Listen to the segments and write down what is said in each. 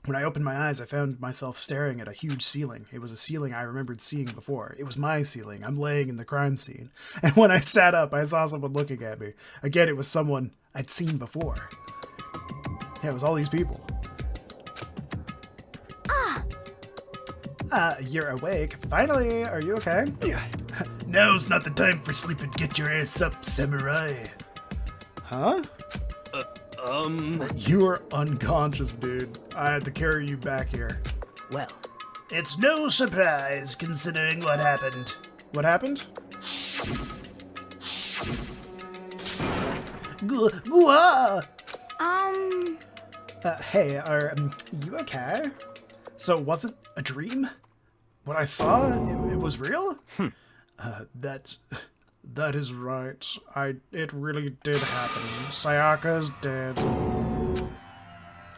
When I opened my eyes, I found myself staring at a huge ceiling. It was a ceiling I remembered seeing before. It was my ceiling. I'm laying in the crime scene. And when I sat up, I saw someone looking at me. Again, it was someone I'd seen before. Yeah, it was all these people. You're awake. Finally, are you okay? Yeah. Now's not the time for sleeping. Get your ass up, samurai. Huh? You were unconscious, dude. I had to carry you back here. Well, It's no surprise, considering what happened. What happened? Hey, are you okay? So it wasn't a dream? What I saw, it was real? That is right. It really did happen. Sayaka's dead.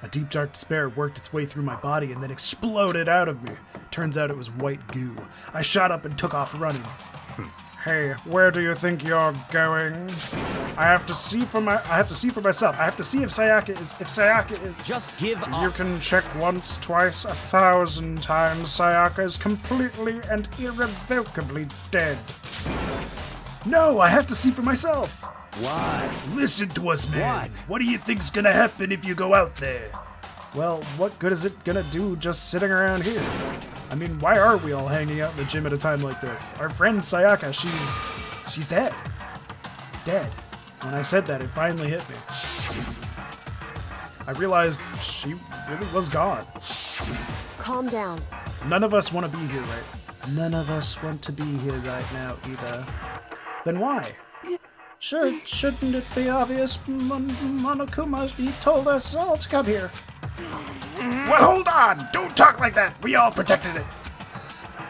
A deep dark despair worked its way through my body and then exploded out of me. Turns out it was white goo. I shot up and took off running. Hey, where do you think you're going? I have to see for myself. I have to see if Sayaka is. just give up. You can check once, twice, 1,000 times. Sayaka is completely and irrevocably dead. No, I have to see for myself. Why? Listen to us, man. What? What do you think's gonna happen if you go out there? Well, what good is it gonna do just sitting around here? I mean, why are we all hanging out in the gym at a time like this? Our friend Sayaka, she's dead. Dead. When I said that, it finally hit me. I realized she really was gone. Calm down. None of us want to be here, right? None of us want to be here right now, either. Then why? Shouldn't it be obvious? Monokuma, he told us all to come here. Well, hold on! Don't talk like that! We all protected it!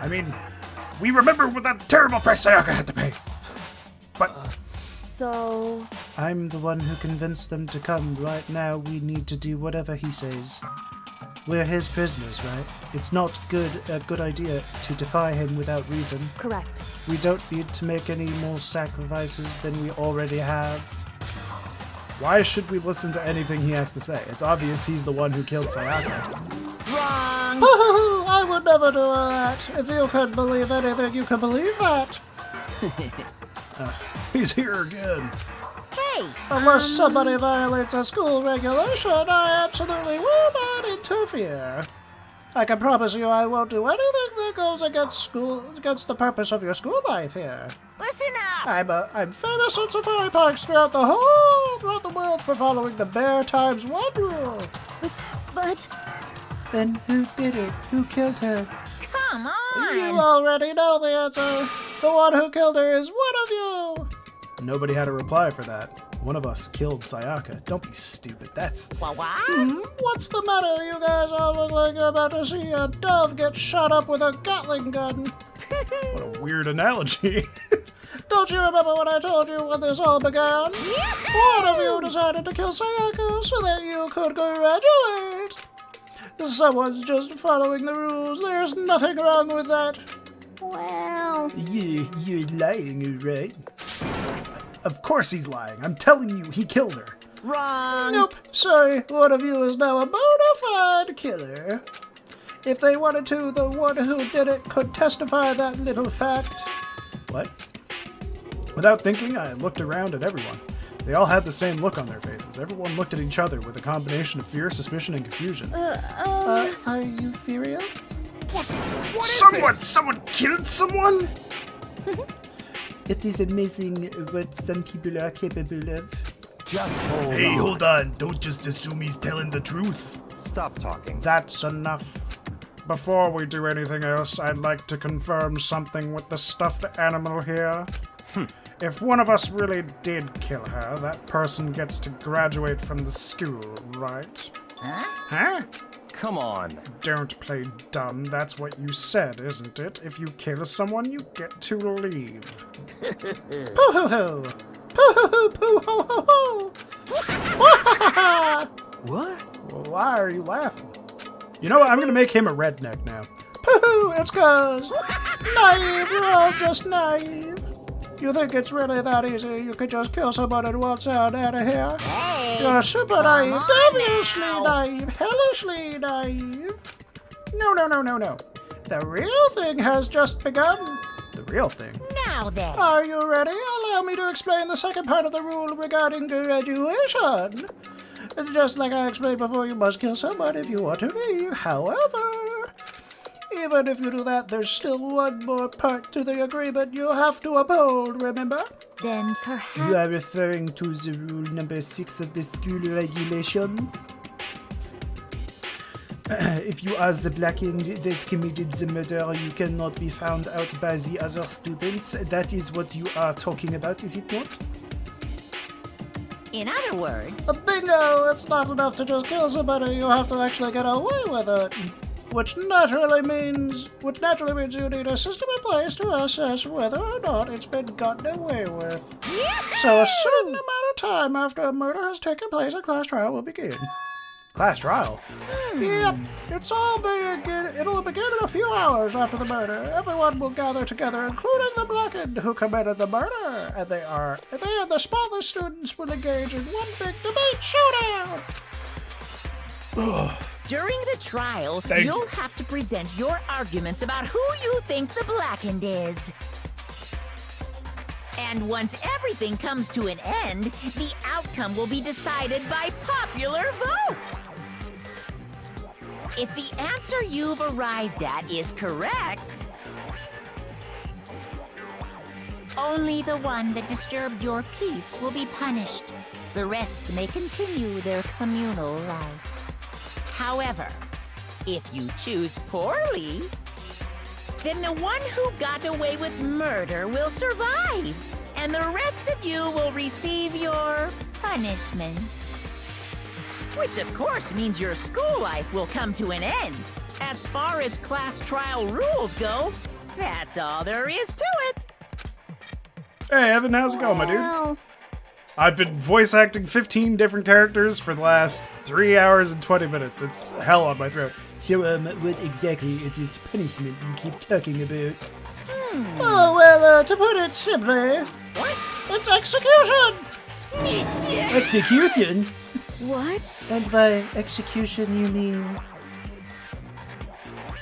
I mean, we remember what that terrible price Sayaka had to pay. But So, I'm the one who convinced them to come. Right now, we need to do whatever he says. We're his prisoners, right? It's not a good idea to defy him without reason. correct. We don't need to make any more sacrifices than we already have. Why should we listen to anything he has to say? It's obvious he's the one who killed Sayaka. Wrong! I would never do that. If you could believe anything, you could believe that. He's here again. Hey! Unless somebody violates a school regulation, I absolutely will not interfere. I can promise you I won't do anything that goes against the purpose of your school life here. Listen up! I'm famous in safari parks throughout the world for following the Bear Times 1 rule. But, Then who did it? Who killed her? come on! You already know the answer. The one who killed her is one of you. Nobody had a reply for that. One of us killed Sayaka. Don't be stupid. That's... What? What's the matter? You guys all look like you're about to see a dove get shot up with a Gatling gun. What a weird analogy. Don't you remember what I told you when this all began? One of you decided to kill Sayaka so that you could graduate. Someone's just following the rules. There's nothing wrong with that. Well, You're lying, right? Of course he's lying. I'm telling you, he killed her. Wrong! Nope, sorry. One of you is now a bona fide killer. If they wanted to, the one who did it could testify that little fact. What? Without thinking, I looked around at everyone. They all had the same look on their faces. Everyone looked at each other with a combination of fear, suspicion, and confusion. Are you serious? What is this? Someone killed someone? It is amazing what some people are capable of. Just hold on. Hey, hold on. Don't just assume he's telling the truth. Stop talking. That's enough. Before we do anything else, I'd like to confirm something with the stuffed animal here. If one of us really did kill her, that person gets to graduate from the school, right? Huh? Come on. Don't play dumb. That's what you said, isn't it? If you kill someone, you get to leave. Poo-hoo-hoo! Poo-hoo-hoo! Poo-hoo-hoo! What? Why are you laughing? You know what? I'm gonna make him a redneck now. Pooh! It's 'cause naive. You're all just naive. You think it's really that easy? You could just kill someone and waltz out of here? hey! You're super naive, deviously naive, hellishly naive. No. The real thing has just begun. The real thing? Now then. Are you ready? Allow me to explain the second part of the rule regarding graduation. Just like I explained before, you must kill someone if you want to leave. However, even if you do that, there's still one more part to the agreement you have to uphold, remember? Then perhaps... You are referring to the rule number 6 of the school regulations? If you are the blackened that committed the murder, you cannot be found out by the other students. That is what you are talking about, is it not? In other words... Bingo! It's not enough to just kill somebody, you have to actually get away with it. Which naturally means you need a system in place to assess whether or not it's been gotten away with. So a certain amount of time after a murder has taken place, a class trial will begin. Class trial? Yep, it'll begin in a few hours after the murder. Everyone will gather together, including the blackened who committed the murder, and they and the smallest students will engage in one big debate showdown. During the trial, Thank you'll you. have to present your arguments about who you think the blackened is. And once everything comes to an end, the outcome will be decided by popular vote. If the answer you've arrived at is correct, only the one that disturbed your peace will be punished. The rest may continue their communal life. However, if you choose poorly, then the one who got away with murder will survive, and the rest of you will receive your punishment. Which of course means your school life will come to an end. As far as class trial rules go, that's all there is to it. Hey Evan, how's it going, my dude? Well, I've been voice acting 15 different characters for the last 3 hours and 20 minutes. It's hell on my throat. So, what exactly is this punishment you keep talking about? Oh, well, to put it simply, it's execution! Execution? what? And by execution you mean...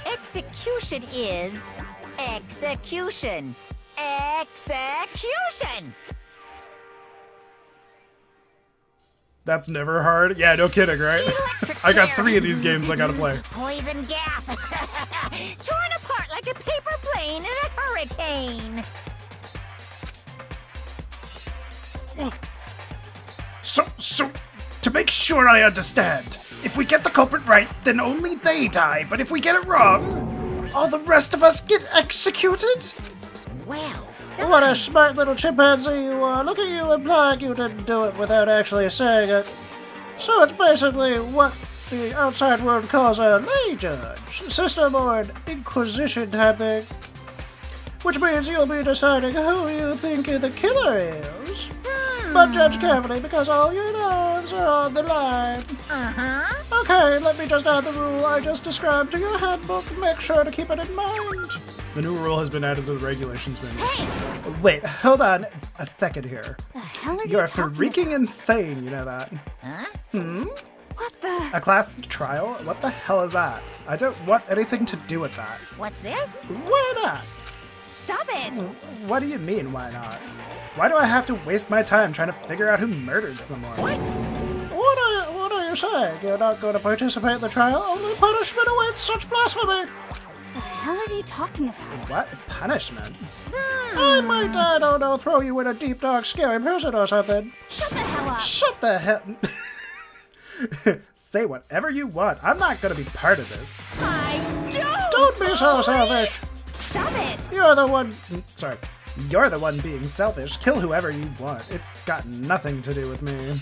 Execution is execution. Execution! That's never hard. Yeah, no kidding, right? I got 3 of these games I gotta play. Poison gas. Torn apart like a paper plane in a hurricane. So, to make sure I understand, if we get the culprit right, then only they die, but if we get it wrong, all the rest of us get executed? Well, What a smart little chimpanzee you are. Look at you implying you didn't do it without actually saying it. So it's basically what the outside world calls a lay judge system or an inquisition type thing. Which means you'll be deciding who you think the killer is. But judge carefully because all your lives are on the line. Okay, let me just add the rule I just described to your handbook. Make sure to keep it in mind. The new rule has been added to the regulations menu. Wait, hold on a second here. the hell are You're you talking freaking insane, you know that. Huh? What the? A class trial? What the hell is that? I don't want anything to do with that. What's this? Why not? Stop it! What do you mean, why not? Why do I have to waste my time trying to figure out who murdered someone? What are you saying? You're not going to participate in the trial? Only punishment awaits such blasphemy! What the hell are you talking about? What? Punishment? I might, I don't know, throw you in a deep, dark, scary prison or something. Shut the hell up! Shut the hell... Say whatever you want. I'm not going to be part of this. I don't! Don't be so selfish! Stop it! You're the one... Sorry. You're the one being selfish. Kill whoever you want. It's got nothing to do with me.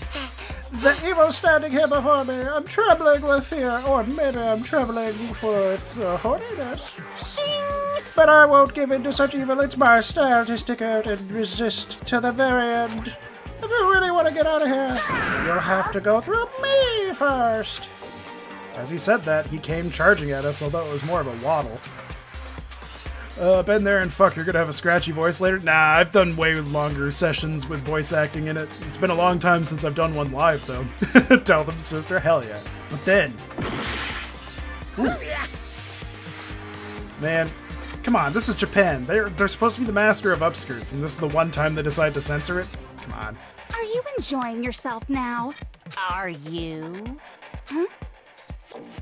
The evil standing here before me. I'm trembling with fear, or maybe I'm trembling for its horniness. Shing! But I won't give in to such evil. It's my style to stick out and resist to the very end. If you really want to get out of here, you'll have to go through me first. As he said that, he came charging at us, although it was more of a waddle. Been there and fuck, you're gonna have a scratchy voice later? Nah, I've done way longer sessions with voice acting in it. It's been a long time since I've done one live, though. Tell them, sister, hell yeah. But then... Ooh. Man, come on, this is Japan. They're supposed to be the master of upskirts, and this is the one time they decide to censor it? Come on. Are you enjoying yourself now? Are you? Huh?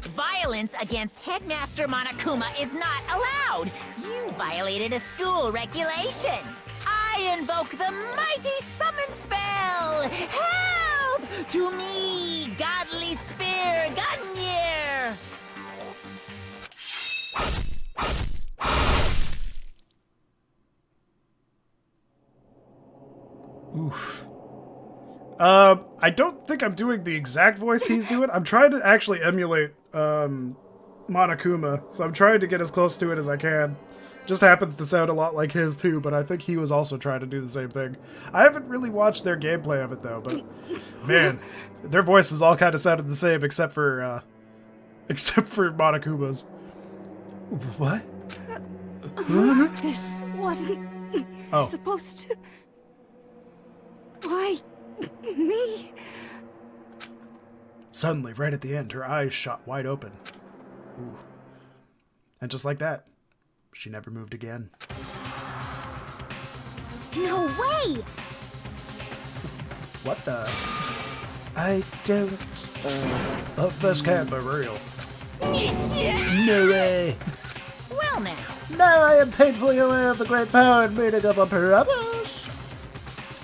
Violence against Headmaster Monokuma is not allowed. You violated a school regulation. I invoke the mighty summon spell. Help! To me, godly spear, Gunyear! Oof. I don't think I'm doing the exact voice he's doing. I'm trying to actually emulate, Monokuma, so I'm trying to get as close to it as I can. Just happens to sound a lot like his too, but I think he was also trying to do the same thing. I haven't really watched their gameplay of it though, but man, their voices all kind of sounded the same except for Monokuma's. What? This wasn't supposed to... Why me? Suddenly, right at the end, her eyes shot wide open. Ooh. And just like that, she never moved again. No way! What the? I don't... Oh, this can't be real. No way! Well now, Now I am painfully aware of the great power and meaning of a promise.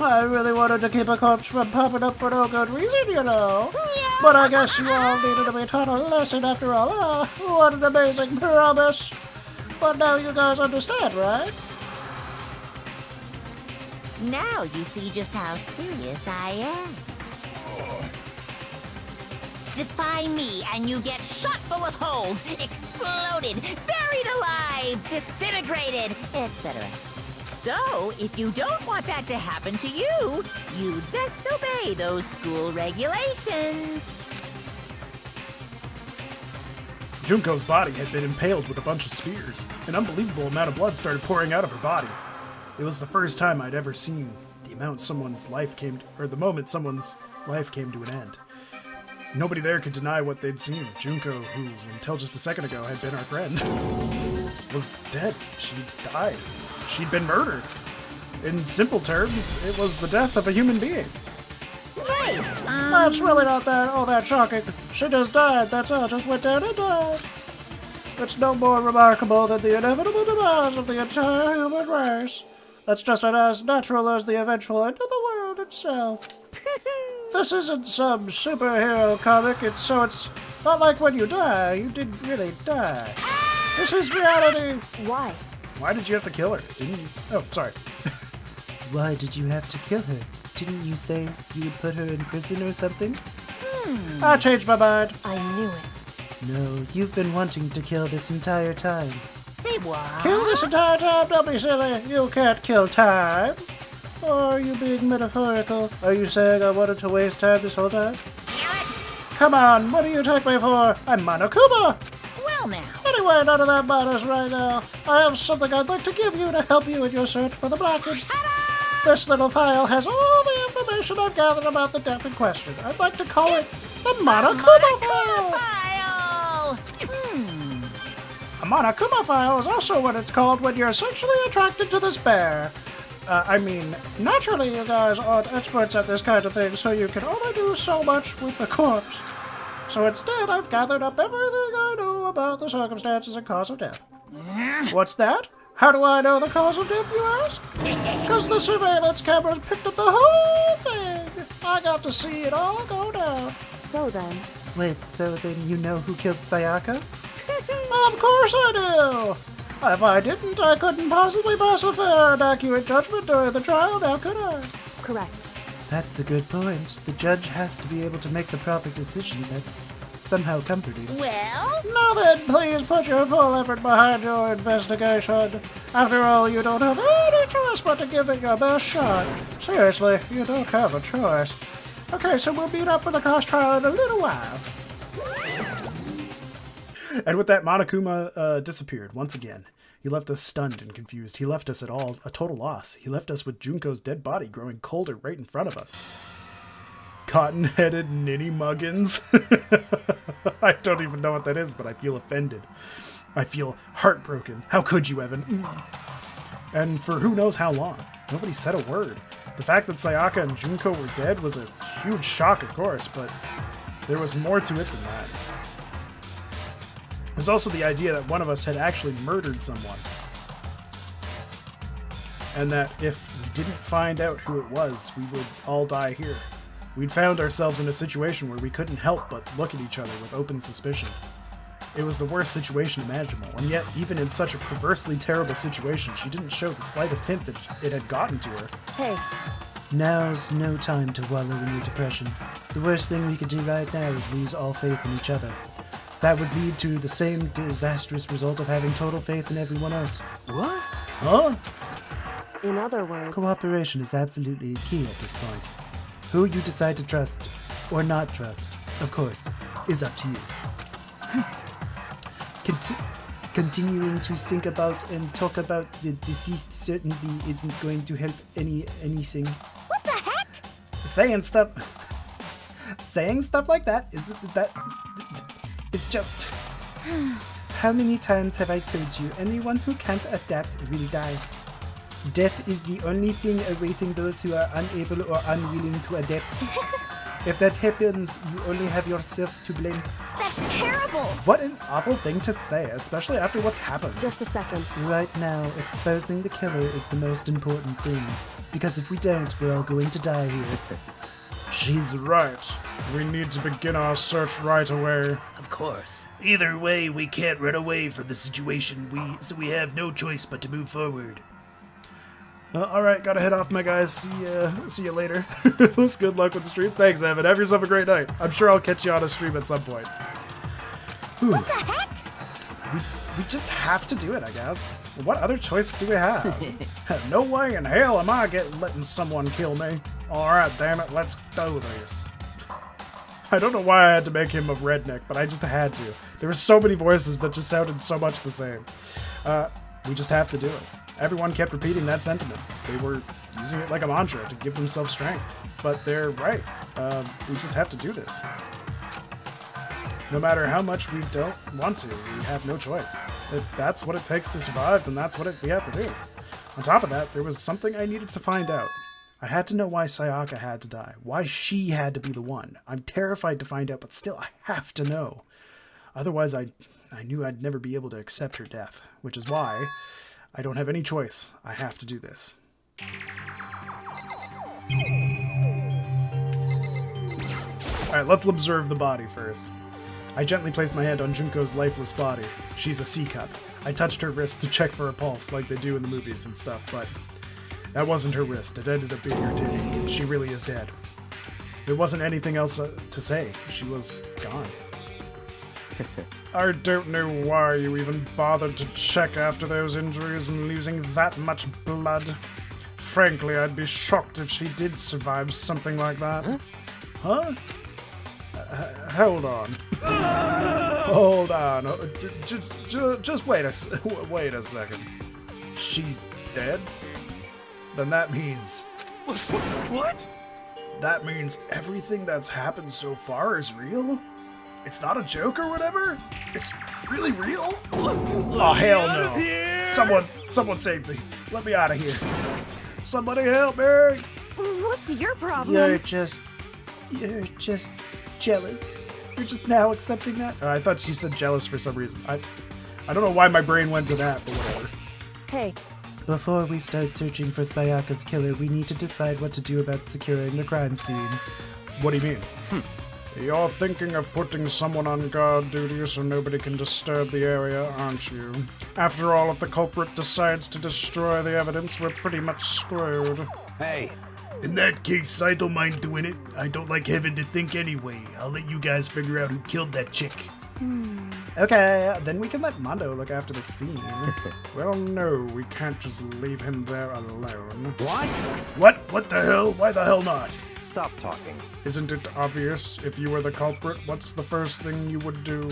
I really wanted to keep a corpse from popping up for no good reason, you know. But I guess you all needed to be taught a lesson after all. Ah, what an amazing promise. But now you guys understand, right? now you see just how serious I am. Defy me and you get shot full of holes, exploded, buried alive, disintegrated, etc. So, if you don't want that to happen to you, you'd best obey those school regulations. Junko's body had been impaled with a bunch of spears. An unbelievable amount of blood started pouring out of her body. It was the first time I'd ever seen the moment someone's life came to an end. Nobody there could deny what they'd seen. Junko, who, until just a second ago, had been our friend, was dead. She died. She'd been murdered. In simple terms, it was the death of a human being. Right, That's really not all that shocking. She just died, that's all. Just went down and died. It's no more remarkable than the inevitable demise of the entire human race. That's just as natural as the eventual end of the world itself. This isn't some superhero comic, it's not like when you die, you didn't really die. This is reality. Why? Why did you have to kill her? Didn't you? Oh, sorry. Why did you have to kill her? Didn't you say you would put her in prison or something? I changed my mind. I knew it. No, you've been wanting to kill this entire time. say what? Kill this entire time? Don't be silly. You can't kill time. Or are you being metaphorical? Are you saying I wanted to waste time this whole time? Damn it! Come on, what do you take me for? I'm Monokuma! Well now, Anyway, none of that matters right now. I have something I'd like to give you to help you in your search for the blockage. This little file has all the information I've gathered about the death in question. I'd like to call it the Monokuma file. file! A Monokuma file is also what it's called when you're sexually attracted to this bear. Naturally you guys aren't experts at this kind of thing, so you can only do so much with the corpse. So instead, I've gathered up everything I know about the circumstances and cause of death. What's that? How do I know the cause of death, you ask? Because the surveillance cameras picked up the whole thing. I got to see it all go down. So then, Wait, so then you know who killed Sayaka? Of course I do! If I didn't, I couldn't possibly pass a fair and accurate judgment during the trial, now could I? correct. That's a good point. The judge has to be able to make the proper decision. That's somehow comforting. Well, Now then, please put your full effort behind your investigation. After all, you don't have any choice but to give it your best shot. Seriously, you don't have a choice. Okay, so we'll meet up for the cross trial in a little while. And with that, Monokuma disappeared once again. He left us stunned and confused. He left us at all a total loss. He left us with Junko's dead body growing colder right in front of us. Cotton-headed ninny muggins. I don't even know what that is, but I feel offended. I feel heartbroken. How could you, Evan? And for who knows how long. Nobody said a word. The fact that Sayaka and Junko were dead was a huge shock, of course, but there was more to it than that. There's also the idea that one of us had actually murdered someone. And that if we didn't find out who it was, we would all die here. We'd found ourselves in a situation where we couldn't help but look at each other with open suspicion. It was the worst situation imaginable, and yet, even in such a perversely terrible situation, she didn't show the slightest hint that it had gotten to her. Hey, Now's no time to wallow in your depression. The worst thing we could do right now is lose all faith in each other. That would lead to the same disastrous result of having total faith in everyone else. What? Huh? in other words... Cooperation is absolutely key at this point. Who you decide to trust or not trust, of course, is up to you. Continuing to think about and talk about the deceased certainly isn't going to help anything. What the heck? Saying stuff like that it's just... How many times have I told you, anyone who can't adapt will die? Death is the only thing awaiting those who are unable or unwilling to adapt. If that happens, you only have yourself to blame. That's terrible! What an awful thing to say, especially after what's happened. Just a second. Right now, exposing the killer is the most important thing. Because if we don't, we're all going to die here. She's right. We need to begin our search right away. Of course. Either way, we can't run away from the situation, so we have no choice but to move forward. Alright, gotta head off, my guys. See you later. Good luck with the stream. Thanks, Evan. Have yourself a great night. I'm sure I'll catch you on a stream at some point. Whew. What the heck? We just have to do it, I guess. What other choice do we have? No way in hell am I letting someone kill me. Alright, damn it, let's do this. I don't know why I had to make him a redneck, but I just had to. There were so many voices that just sounded so much the same. We just have to do it. Everyone kept repeating that sentiment. They were using it like a mantra to give themselves strength. But they're right. We just have to do this. No matter how much we don't want to, we have no choice. If that's what it takes to survive, then that's what we have to do. On top of that, there was something I needed to find out. I had to know why Sayaka had to die. Why she had to be the one. I'm terrified to find out, but still, I have to know. Otherwise, I knew I'd never be able to accept her death. Which is why I don't have any choice. I have to do this. Alright, let's observe the body first. I gently placed my hand on Junko's lifeless body. She's a C-cup. I touched her wrist to check for a pulse like they do in the movies and stuff, but that wasn't her wrist. It ended up being her titty. She really is dead. There wasn't anything else to say. She was gone. I don't know why you even bothered to check after those injuries and losing that much blood. Frankly, I'd be shocked if she did survive something like that. Huh? Hold on. Hold on. Just wait a second. She's dead? Then that means... What? That means everything that's happened so far is real? It's not a joke or whatever? It's really real? Oh, hell no. Someone save me. Let me out of here. Somebody help me. What's your problem? You're just jealous. You're just now accepting that? I thought she said jealous for some reason. I don't know why my brain went to that, but whatever. Hey, Before we start searching for Sayaka's killer, we need to decide what to do about securing the crime scene. What do you mean? You're thinking of putting someone on guard duty so nobody can disturb the area, aren't you? After all, if the culprit decides to destroy the evidence, we're pretty much screwed. Hey, In that case, I don't mind doing it. I don't like having to think anyway. I'll let you guys figure out who killed that chick. Okay, then we can let Mondo look after the scene. Well, no, we can't just leave him there alone. what? What the hell? Why the hell not? Stop talking. Isn't it obvious? If you were the culprit, what's the first thing you would do?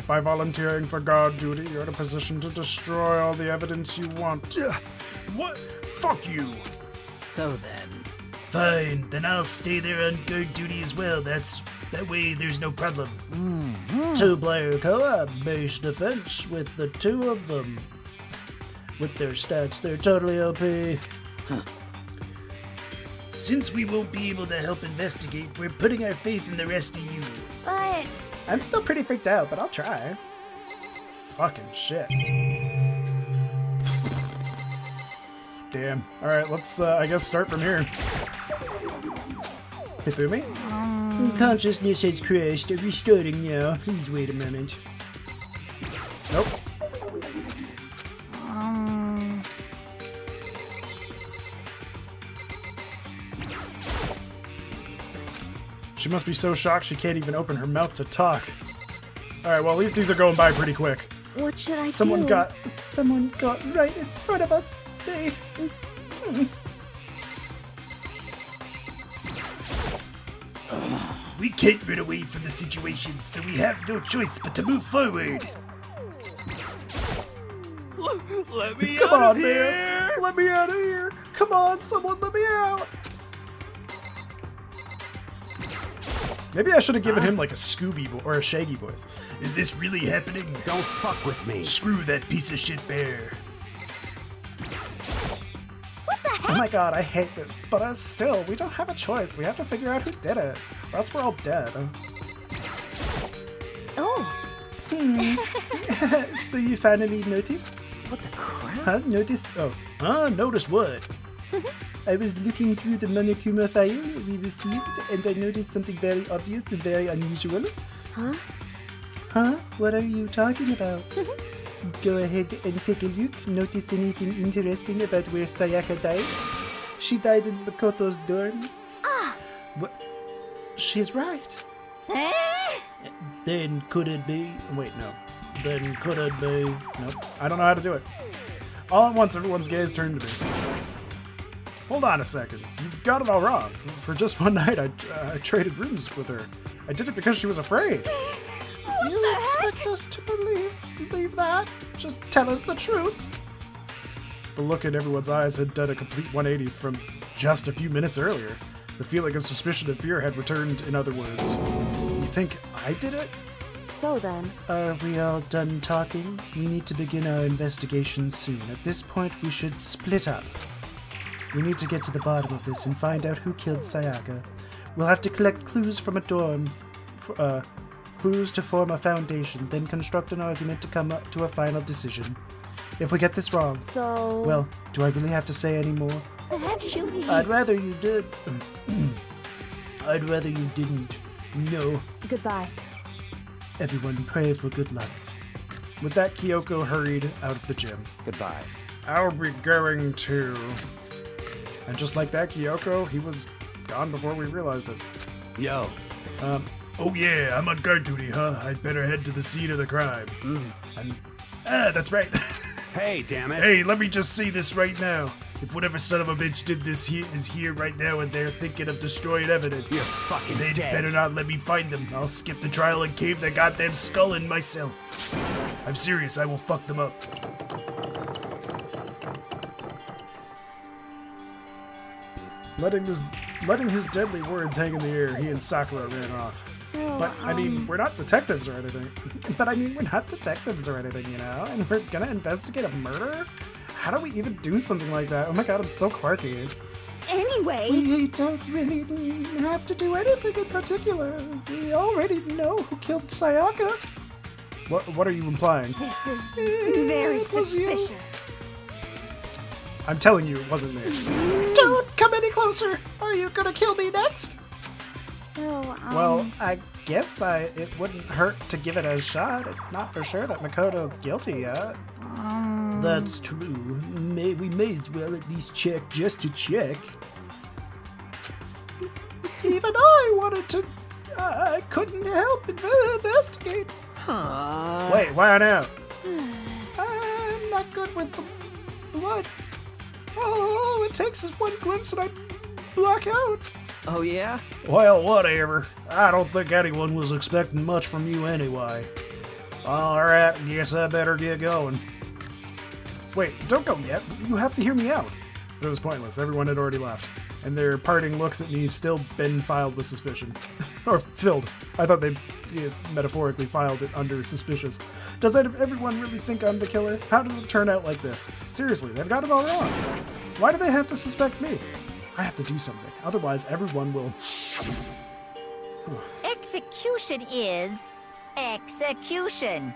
By volunteering for guard duty, you're in a position to destroy all the evidence you want. What? Fuck you. So then, Fine, then I'll stay there on guard duty as well. That way there's no problem. Two-player co-op base defense with the two of them. With their stats, they're totally OP. Since we won't be able to help investigate, we're putting our faith in the rest of you. But I'm still pretty freaked out, but I'll try. Fucking shit. Damn. Alright, let's, I guess, start from here. Hifumi? Consciousness has crashed. Restarting now. Please wait a moment. Nope. She must be so shocked she can't even open her mouth to talk. Alright, well, at least these are going by pretty quick. what should I Someone do? got right in front of us. They... We can't run away from the situation, so we have no choice but to move forward. let me Come out on, of here. man! Let me out of here! Come on, someone let me out! Maybe I should have given him like a Scooby or a Shaggy voice. Is this really happening? Don't fuck with me. Screw that piece of shit bear. Oh my god, I hate this, but still, we don't have a choice. We have to figure out who did it, or else we're all dead. Oh, So you finally noticed? What the crap? Huh? Noticed? Oh. Noticed what? I was looking through the Monokuma file we received, and I noticed something very obvious and very unusual. huh? Huh? What are you talking about? Go ahead and take a look. Notice anything interesting about where Sayaka died? She died in Makoto's dorm. What? She's right. Then could it be? Wait, no. Then could it be? Nope. I don't know how to do it. All at once, everyone's gaze turned to me. Hold on a second. You've got it all wrong. For just one night, I traded rooms with her. I did it because she was afraid. You expect us to believe that? Just tell us the truth. The look in everyone's eyes had done a complete 180 from just a few minutes earlier. The feeling of suspicion and fear had returned, in other words. You think I did it? So then, Are we all done talking? We need to begin our investigation soon. At this point, we should split up. We need to get to the bottom of this and find out who killed Sayaka. We'll have to collect clues from a dorm, clues to form a foundation, then construct an argument to come up to a final decision. If we get this wrong, so well, do I really have to say any more? Actually, I'd rather you did. I'd rather you didn't. No. goodbye. Everyone pray for good luck. With that, Kyoko hurried out of the gym. Goodbye. I'll be going to... And just like that, Kyoko, he was gone before we realized it. Yo, Oh yeah, I'm on guard duty, huh? I'd better head to the scene of the crime. That's right. hey, damn it. Hey, let me just say this right now. If whatever son of a bitch did this is here right now and they're thinking of destroying evidence, You're fucking they dead. better not let me find them. I'll skip the trial and cave their goddamn skull in myself. I'm serious, I will fuck them up. Letting his deadly words hang in the air, he and Sakura ran off. So, But, I mean, we're not detectives or anything. You know? And we're gonna investigate a murder? How do we even do something like that? Oh my god, I'm so quirky. anyway, We don't really have to do anything in particular. We already know who killed Sayaka. What are you implying? this is very It was you. suspicious. I'm telling you, it wasn't me. Don't come any closer. Are you gonna kill me next? So, Well, I guess it wouldn't hurt to give it a shot. It's not for sure that Makoto's guilty yet. That's true. We may as well at least check just to check. Even I wanted to. I couldn't help investigate. Wait, why now? I'm not good with the blood. All it takes is one glimpse and I black out. Oh, yeah? Well, whatever. I don't think anyone was expecting much from you anyway. Alright, guess I better get going. Wait, don't go yet. You have to hear me out. But it was pointless. Everyone had already left. And their parting looks at me still been filed with suspicion. Or filled. I thought they metaphorically filed it under suspicious. Does everyone really think I'm the killer? How did it turn out like this? Seriously, they've got it all wrong. Why do they have to suspect me? I have to do something. Otherwise, everyone will... Execution is execution.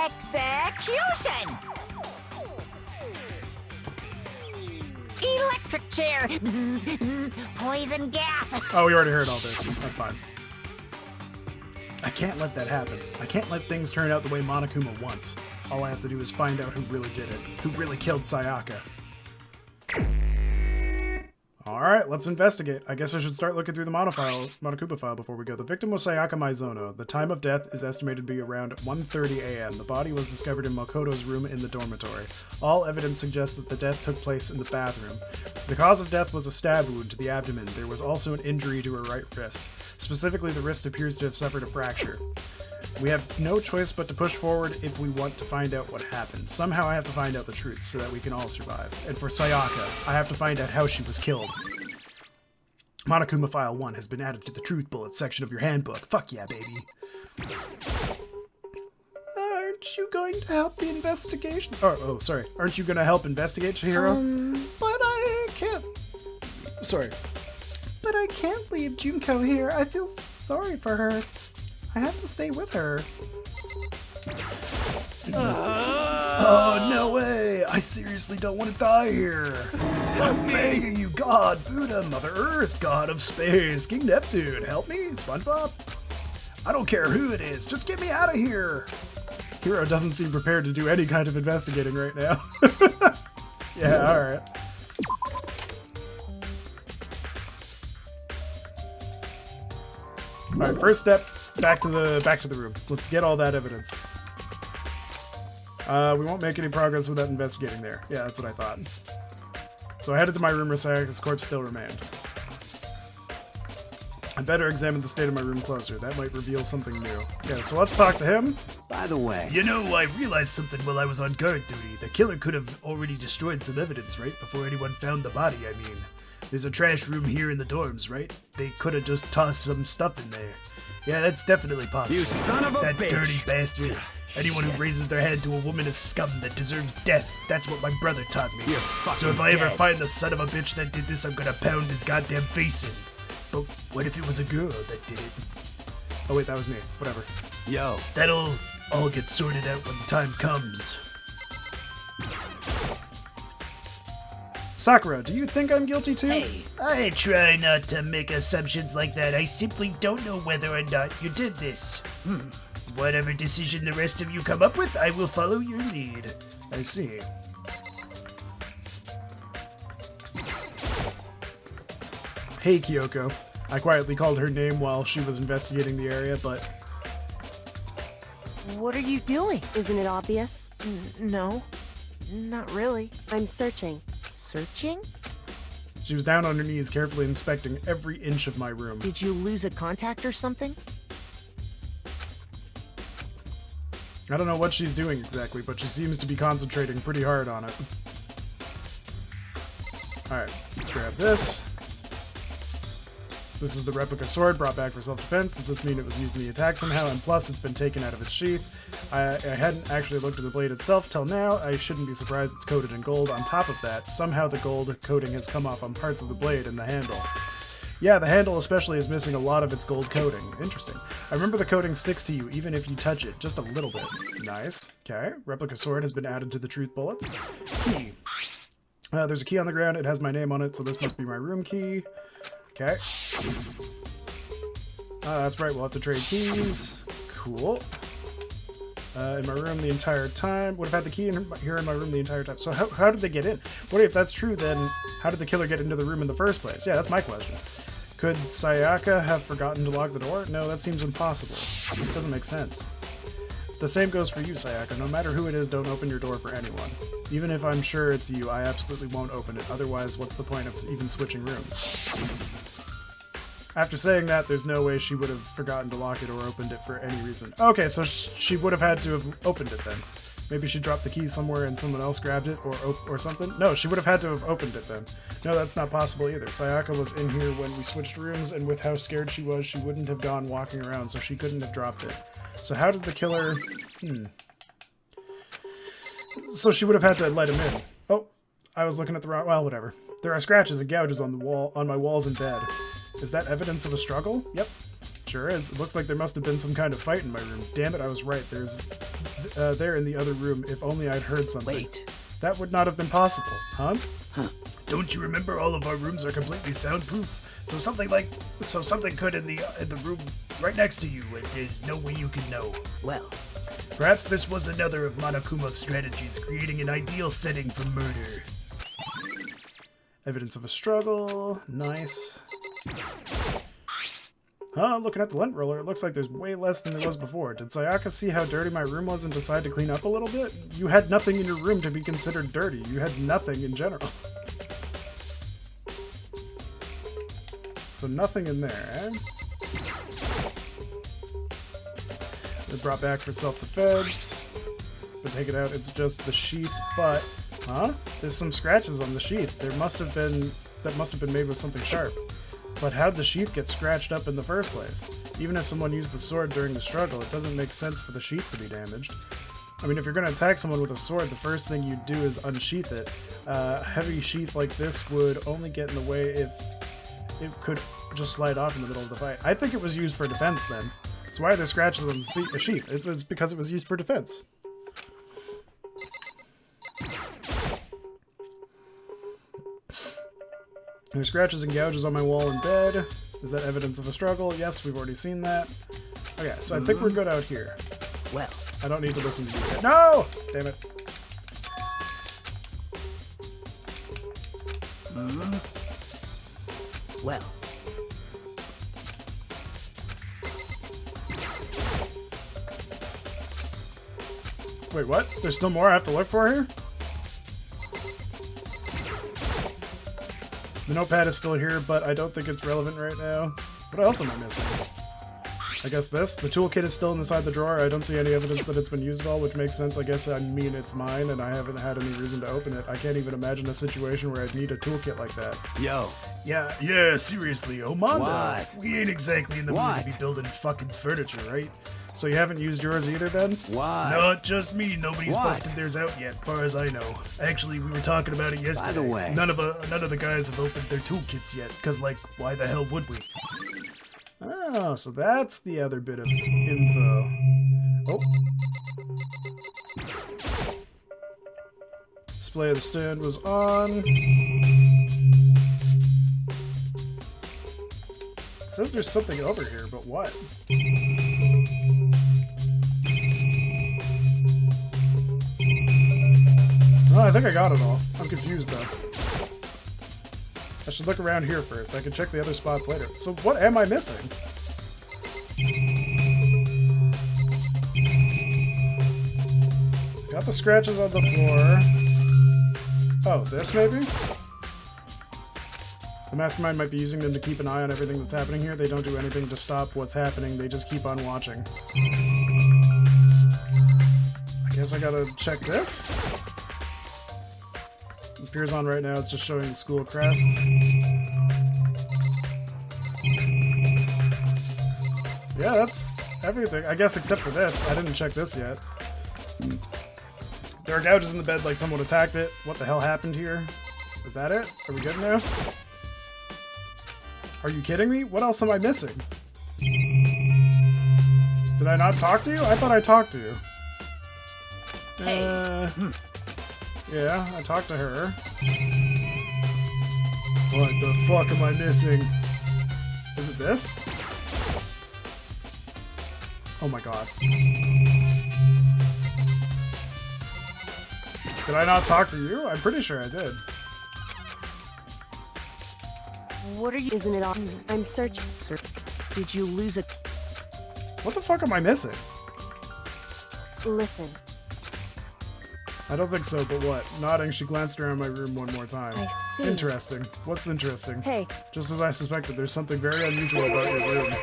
Execution! Electric chair. Bzz, bzz, poison gas. Oh, we already heard all this. That's fine. I can't let that happen. I can't let things turn out the way Monokuma wants. All I have to do is find out who really did it. Who really killed Sayaka. Alright, let's investigate. I guess I should start looking through the Monokuma file before we go. The victim was Sayaka Maizono. The time of death is estimated to be around 1:30 a.m. The body was discovered in Makoto's room in the dormitory. All evidence suggests that the death took place in the bathroom. The cause of death was a stab wound to the abdomen. There was also an injury to her right wrist. Specifically, the wrist appears to have suffered a fracture. We have no choice but to push forward if we want to find out what happened. Somehow I have to find out the truth so that we can all survive. And for Sayaka, I have to find out how she was killed. Monokuma File 1 has been added to the Truth Bullet section of your handbook. Fuck yeah, baby. Aren't you going to help the investigation? Oh, sorry. Aren't you going to help investigate, Chihiro? But I can't... Sorry. But I can't leave Junko here. I feel sorry for her. I have to stay with her. Oh, no way! I seriously don't want to die here. I'm begging you, God, Buddha, Mother Earth, God of Space, King Neptune, help me, SpongeBob. I don't care who it is, just get me out of here. Hiro doesn't seem prepared to do any kind of investigating right now. Yeah, alright. Alright, first step, back to the room. Let's get all that evidence. We won't make any progress without investigating there. Yeah, that's what I thought. So I headed to my room where Sayaka's corpse still remained. I better examine the state of my room closer. That might reveal something new. Okay, so let's talk to him. By the way, You know, I realized something while I was on guard duty. The killer could have already destroyed some evidence, right? Before anyone found the body, I mean. There's a trash room here in the dorms, right? They could have just tossed some stuff in there. Yeah, that's definitely possible. You son of a that bitch. dirty bastard. Anyone who raises their hand to a woman is scum that deserves death. That's what my brother taught me. You're So if fucking I ever dead. find the son of a bitch that did this, I'm gonna pound his goddamn face in. But what if it was a girl that did it? Oh wait, that was me. Whatever. yo, That'll all get sorted out when the time comes. Sakura, do you think I'm guilty too? Hey, I try not to make assumptions like that. I simply don't know whether or not you did this. Whatever decision the rest of you come up with, I will follow your lead. I see. Hey, Kyoko. I quietly called her name while she was investigating the area, but... What are you doing? Isn't it obvious? No, not really. I'm searching. Searching? She was down on her knees, carefully inspecting every inch of my room. Did you lose a contact or something? I don't know what she's doing exactly, but she seems to be concentrating pretty hard on it. Alright, let's grab this. This is the replica sword brought back for self-defense. Does this mean it was used in the attack somehow? And plus, it's been taken out of its sheath. I hadn't actually looked at the blade itself till now. I shouldn't be surprised it's coated in gold. On top of that, somehow the gold coating has come off on parts of the blade and the handle. Yeah, the handle especially is missing a lot of its gold coating. Interesting. I remember the coating sticks to you even if you touch it, just a little bit. Nice. Okay, replica sword has been added to the truth bullets. Key. There's a key on the ground. It has my name on it, so this must be my room key. Okay. That's right, we'll have to trade keys. Cool. In my room the entire time. Would have had the key here in my room the entire time. So how did they get in? What if that's true, then how did the killer get into the room in the first place? Yeah, that's my question. Could Sayaka have forgotten to lock the door? No, that seems impossible. It doesn't make sense. The same goes for you, Sayaka. No matter who it is, don't open your door for anyone. Even if I'm sure it's you, I absolutely won't open it. Otherwise, what's the point of even switching rooms? After saying that, there's no way she would have forgotten to lock it or opened it for any reason. Okay, so she would have had to have opened it then. Maybe she dropped the key somewhere and someone else grabbed it or something? No, she would have had to have opened it then. No, that's not possible either. Sayaka was in here when we switched rooms, and with how scared she was, she wouldn't have gone walking around, so she couldn't have dropped it. So how did the killer... So she would have had to let him in. Oh, I was looking at the wrong... Well, whatever. There are scratches and gouges on the wall, on my walls in bed. Is that evidence of a struggle? Yep. Sure is. It looks like there must have been some kind of fight in my room. Damn it, I was right. There's there in the other room. If only I'd heard something. Wait. That would not have been possible, huh? Don't you remember all of our rooms are completely soundproof? So something could in the room right next to you, and there's no way you can know. Well, Perhaps this was another of Monokuma's strategies, creating an ideal setting for murder. Evidence of a struggle. Nice. Huh, looking at the lint roller, it looks like there's way less than there was before. Did Sayaka see how dirty my room was and decide to clean up a little bit? You had nothing in your room to be considered dirty. You had nothing in general. So nothing in there, eh? They're brought back for self-defense. But take it out, it's just the sheath, but... Huh? There's some scratches on the sheath. That must have been made with something sharp. But how'd the sheath get scratched up in the first place? Even if someone used the sword during the struggle, it doesn't make sense for the sheath to be damaged. I mean, if you're going to attack someone with a sword, the first thing you'd do is unsheath it. A heavy sheath like this would only get in the way if it could just slide off in the middle of the fight. I think it was used for defense then. So why are there scratches on the sheath? It was because it was used for defense. There's scratches and gouges on my wall in bed. Is that evidence of a struggle? Yes, we've already seen that. Okay, so I think we're good out here. well, I don't need to listen to you yet. No! Damn it. well. Wait, what? There's still more I have to look for here? The notepad is still here, but I don't think it's relevant right now. What else am I missing? I guess this. The toolkit is still inside the drawer. I don't see any evidence that it's been used at all, which makes sense. I guess I mean it's mine, and I haven't had any reason to open it. I can't even imagine a situation where I'd need a toolkit like that. Yo, Yeah, seriously, Omanda. What? We ain't exactly in the mood What? to be building fucking furniture, right? So you haven't used yours either, then? what? Not just me. Nobody's What? busted theirs out yet, far as I know. Actually, we were talking about it yesterday. By the way. None of the guys have opened their toolkits yet, because, like, why the hell would we? Oh, so that's the other bit of info. Oh. Display of the stand was on. It says there's something over here, but what? Oh, I think I got it all. I'm confused though. I should look around here first. I can check the other spots later. So what am I missing? Got the scratches on the floor. Oh, this maybe? The mastermind might be using them to keep an eye on everything that's happening here. They don't do anything to stop what's happening. They just keep on watching. I guess I gotta check this. It appears on right now. It's just showing the school crest. Yeah, that's everything. I guess except for this. I didn't check this yet. There are gouges in the bed like someone attacked it. What the hell happened here? Is that it? Are we good now? Are you kidding me? What else am I missing? Did I not talk to you? I thought I talked to you. Hey. Yeah, I talked to her. What the fuck am I missing? Is it this? Oh my god. Did I not talk to you? I'm pretty sure I did. What are you? Isn't it on? I'm searching. Did you lose a... What the fuck am I missing? Listen. I don't think so, but what? Nodding, she glanced around my room one more time. I see. Interesting. What's interesting? Hey, Just as I suspected, there's something very unusual about your room.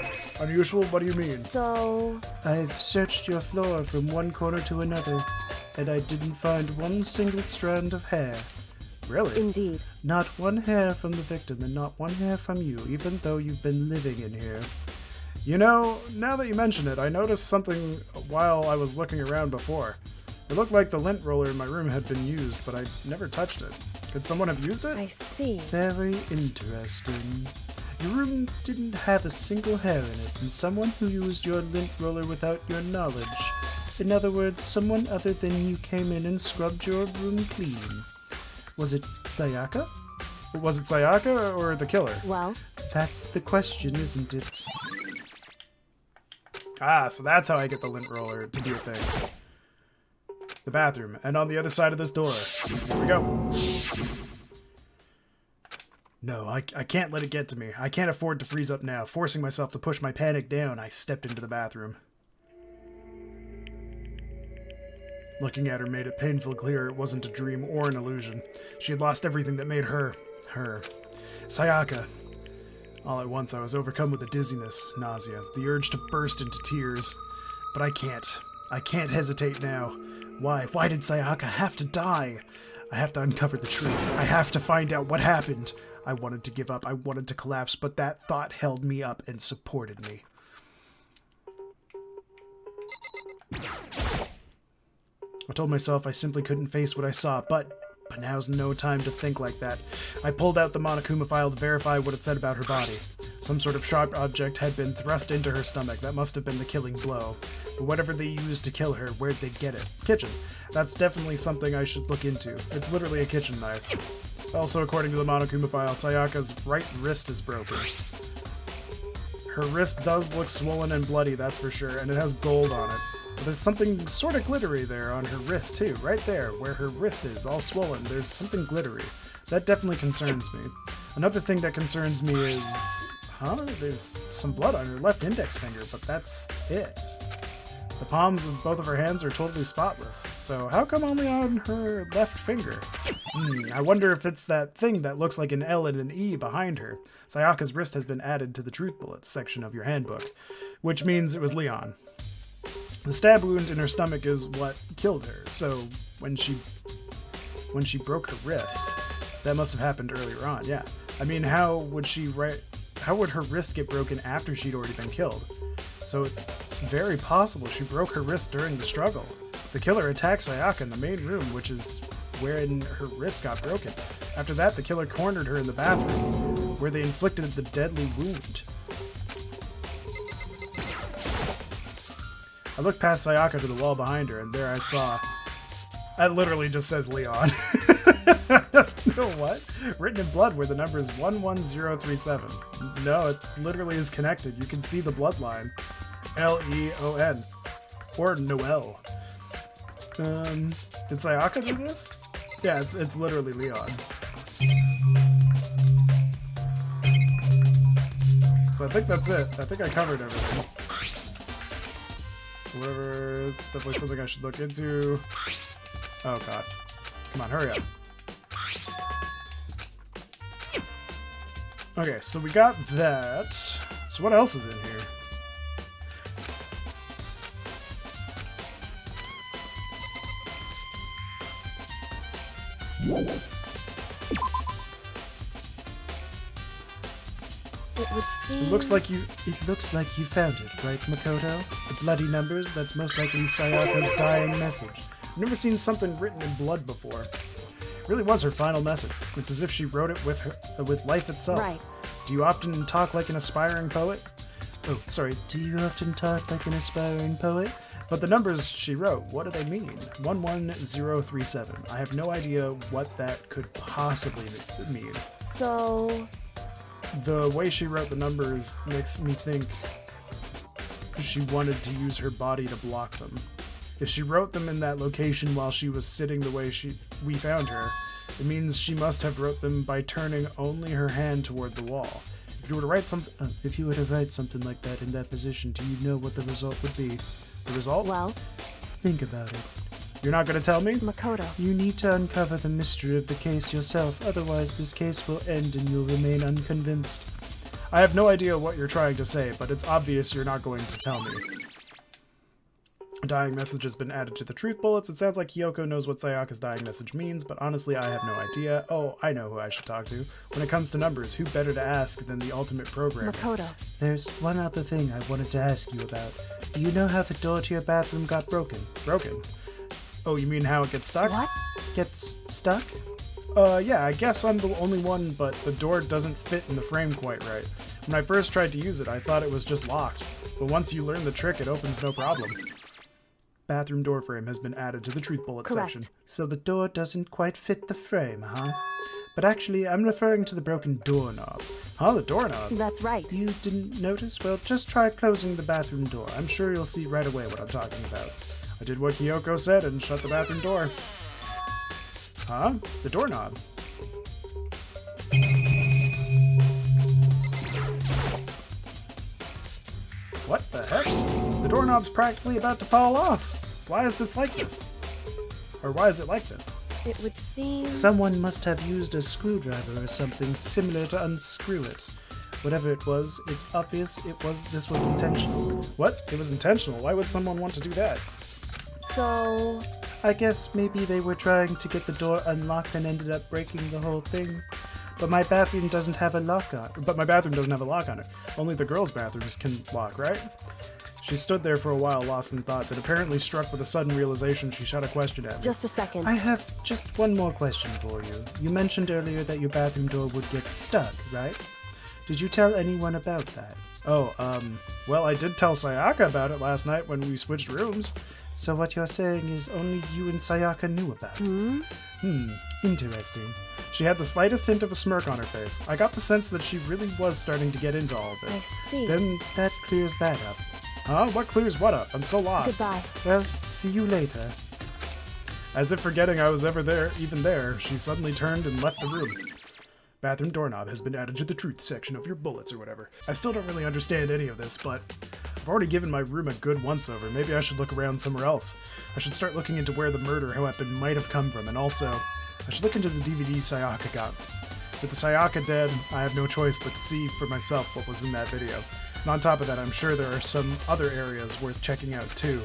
Unusual? What do you mean? so... I've searched your floor from one corner to another, and I didn't find one single strand of hair. Really? Indeed. Not one hair from the victim, and not one hair from you, even though you've been living in here. You know, now that you mention it, I noticed something while I was looking around before. It looked like the lint roller in my room had been used, but I never touched it. Could someone have used it? I see. Very interesting. Your room didn't have a single hair in it, and someone who used your lint roller without your knowledge. In other words, someone other than you came in and scrubbed your room clean. Was it Sayaka? Was it Sayaka or the killer? Well, That's the question, isn't it? Ah, so that's how I get the lint roller to do a thing. The bathroom, and on the other side of this door. Here we go. No, I can't let it get to me. I can't afford to freeze up now. Forcing myself to push my panic down, I stepped into the bathroom. Looking at her made it painfully clear it wasn't a dream or an illusion. She had lost everything that made her. Sayaka. All at once I was overcome with a dizziness, nausea, the urge to burst into tears. But I can't. I can't hesitate now. Why? Why did Sayaka have to die? I have to uncover the truth. I have to find out what happened. I wanted to give up. I wanted to collapse, but that thought held me up and supported me. I told myself I simply couldn't face what I saw, but now's no time to think like that. I pulled out the Monokuma file to verify what it said about her body. Some sort of sharp object had been thrust into her stomach. That must have been the killing blow. But whatever they used to kill her, where'd they get it? Kitchen. That's definitely something I should look into. It's literally a kitchen knife. Also, according to the Monokuma file, Sayaka's right wrist is broken. Her wrist does look swollen and bloody, that's for sure, and it has gold on it. But there's something sort of glittery there on her wrist, too. Right there, where her wrist is, all swollen, there's something glittery. That definitely concerns me. Another thing that concerns me is... There's some blood on her left index finger, but that's it. The palms of both of her hands are totally spotless, so how come only on her left finger? I wonder if it's that thing that looks like an L and an E behind her. Sayaka's wrist has been added to the truth bullets section of your handbook, which means it was Leon. The stab wound in her stomach is what killed her, so when she broke her wrist, that must have happened earlier on, yeah. I mean, how would her wrist get broken after she'd already been killed? So it's very possible she broke her wrist during the struggle. The killer attacked Sayaka in the main room, which is wherein her wrist got broken. After that, the killer cornered her in the bathroom, where they inflicted the deadly wound. I looked past Sayaka to the wall behind her, and there I saw... That literally just says Leon. No, what? Written in blood where the number is 11037. No, it literally is connected. You can see the bloodline. L-E-O-N. Or Noel. Did Sayaka do this? Yeah, it's literally Leon. So I think that's it. I think I covered everything. Whatever, it's definitely something I should look into. Oh god. Come on, hurry up. Okay, so we got that. So what else is in here? it would seem... It looks like you found it, right, Makoto? The bloody numbers, that's most likely Sayaka's dying message. I've never seen something written in blood before. It really was her final message. It's as if she wrote it with life itself. Right. Do you often talk like an aspiring poet? Oh, sorry. Do you often talk like an aspiring poet? But the numbers she wrote, what do they mean? 11037. I have no idea what that could possibly mean. So... The way she wrote the numbers makes me think she wanted to use her body to block them. If she wrote them in that location while she was sitting the way we found her, it means she must have wrote them by turning only her hand toward the wall. If you were to write something like that in that position, do you know what the result would be? The result? Well... Think about it. You're not gonna tell me? Makoto. You need to uncover the mystery of the case yourself, otherwise this case will end and you'll remain unconvinced. I have no idea what you're trying to say, but it's obvious you're not going to tell me. A dying message has been added to the truth bullets. It sounds like Kyoko knows what Sayaka's dying message means, but honestly, I have no idea. Oh, I know who I should talk to. When it comes to numbers, who better to ask than the ultimate programmer? Makoto. There's one other thing I wanted to ask you about. Do you know how the door to your bathroom got broken? Broken? Oh, you mean how it gets stuck? What? Gets stuck? Yeah, I guess I'm the only one, but the door doesn't fit in the frame quite right. When I first tried to use it, I thought it was just locked. But once you learn the trick, it opens no problem. Bathroom door frame has been added to the truth bullet Correct. section. So the door doesn't quite fit the frame, huh? But actually, I'm referring to the broken doorknob. Huh, the doorknob? That's right. You didn't notice? Well, just try closing the bathroom door. I'm sure you'll see right away what I'm talking about. I did what Kyoko said and shut the bathroom door. Huh? The doorknob. What the heck? The doorknob's practically about to fall off. Why is this like this? Or why is it like this? It would seem... Someone must have used a screwdriver or something similar to unscrew it. Whatever it was, it's obvious this was intentional. What? It was intentional. Why would someone want to do that? So... I guess maybe they were trying to get the door unlocked and ended up breaking the whole thing. But my bathroom doesn't have a lock on it. But my bathroom doesn't have a lock on it. Only the girls' bathrooms can lock, right? She stood there for a while, lost in thought, then apparently struck with a sudden realization, she shot a question at me. Just a second. I have just one more question for you. You mentioned earlier that your bathroom door would get stuck, right? Did you tell anyone about that? Oh, well, I did tell Sayaka about it last night when we switched rooms. So what you're saying is only you and Sayaka knew about it? Interesting. She had the slightest hint of a smirk on her face. I got the sense that she really was starting to get into all of I this. see. Then that clears that up. Huh? What clears what up? I'm so lost. Goodbye. Well, see you later. As if forgetting I was even there, she suddenly turned and left the room. Bathroom doorknob has been added to the truth section of your bullets or whatever. I still don't really understand any of this, but I've already given my room a good once-over. Maybe I should look around somewhere else. I should start looking into where the murder weapon might have come from, and also, I should look into the DVD Sayaka got. With the Sayaka dead, I have no choice but to see for myself what was in that video. And on top of that, I'm sure there are some other areas worth checking out too.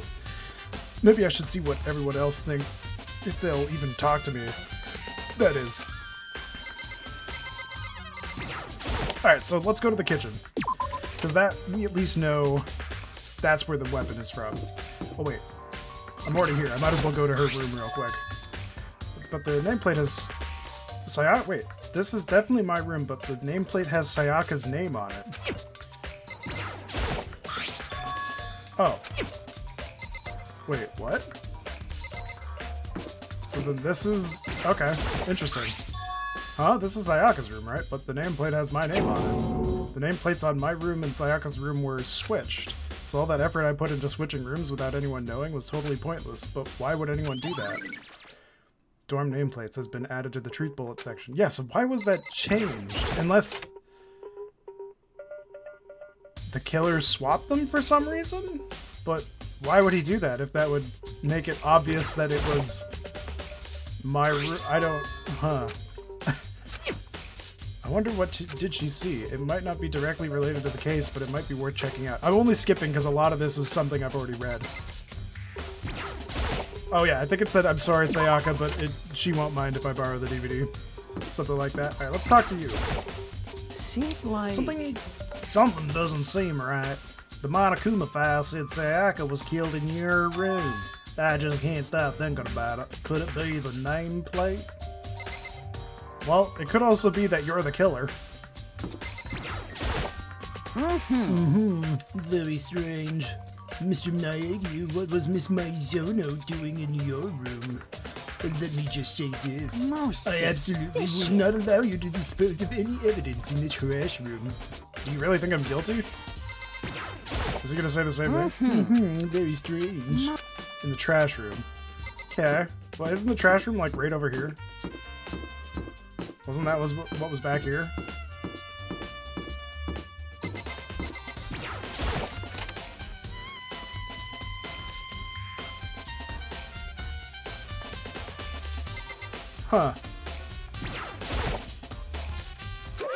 Maybe I should see what everyone else thinks, if they'll even talk to me. That is. Alright, so let's go to the kitchen. Because that, we at least know that's where the weapon is from. Oh wait, I'm already here. I might as well go to her room real quick. But the nameplate has... Sayaka... Wait, this is definitely my room, but the nameplate has Sayaka's name on it. Oh. Wait, what? So then this is... Okay, interesting. Huh? This is Sayaka's room, right? But the nameplate has my name on it. The nameplates on my room and Sayaka's room were switched. So all that effort I put into switching rooms without anyone knowing was totally pointless. But why would anyone do that? Dorm nameplates has been added to the truth bullet section. Yeah, so why was that changed? Unless... the killer swapped them for some reason? But why would he do that if that would make it obvious that it was my room? I don't... Huh. I wonder what did she see? It might not be directly related to the case, but it might be worth checking out. I'm only skipping because a lot of this is something I've already read. Oh yeah, I think it said, I'm sorry, Sayaka, but she won't mind if I borrow the DVD. Something like that. Alright, let's talk to you. Seems like... Something doesn't seem right. The Monokuma file said Sayaka was killed in your room. I just can't stop thinking about it. Could it be the nameplate? Well, it could also be that you're the killer. Very strange. Mr. Naegi, what was Miss Maizono doing in your room? Let me just say this. Most I absolutely will not allow you to dispose of any evidence in the trash room. Do you really think I'm guilty? Is he gonna say the same thing? Very strange. In the trash room. Okay. Well, isn't the trash room like right over here? Wasn't that what was back here? Huh.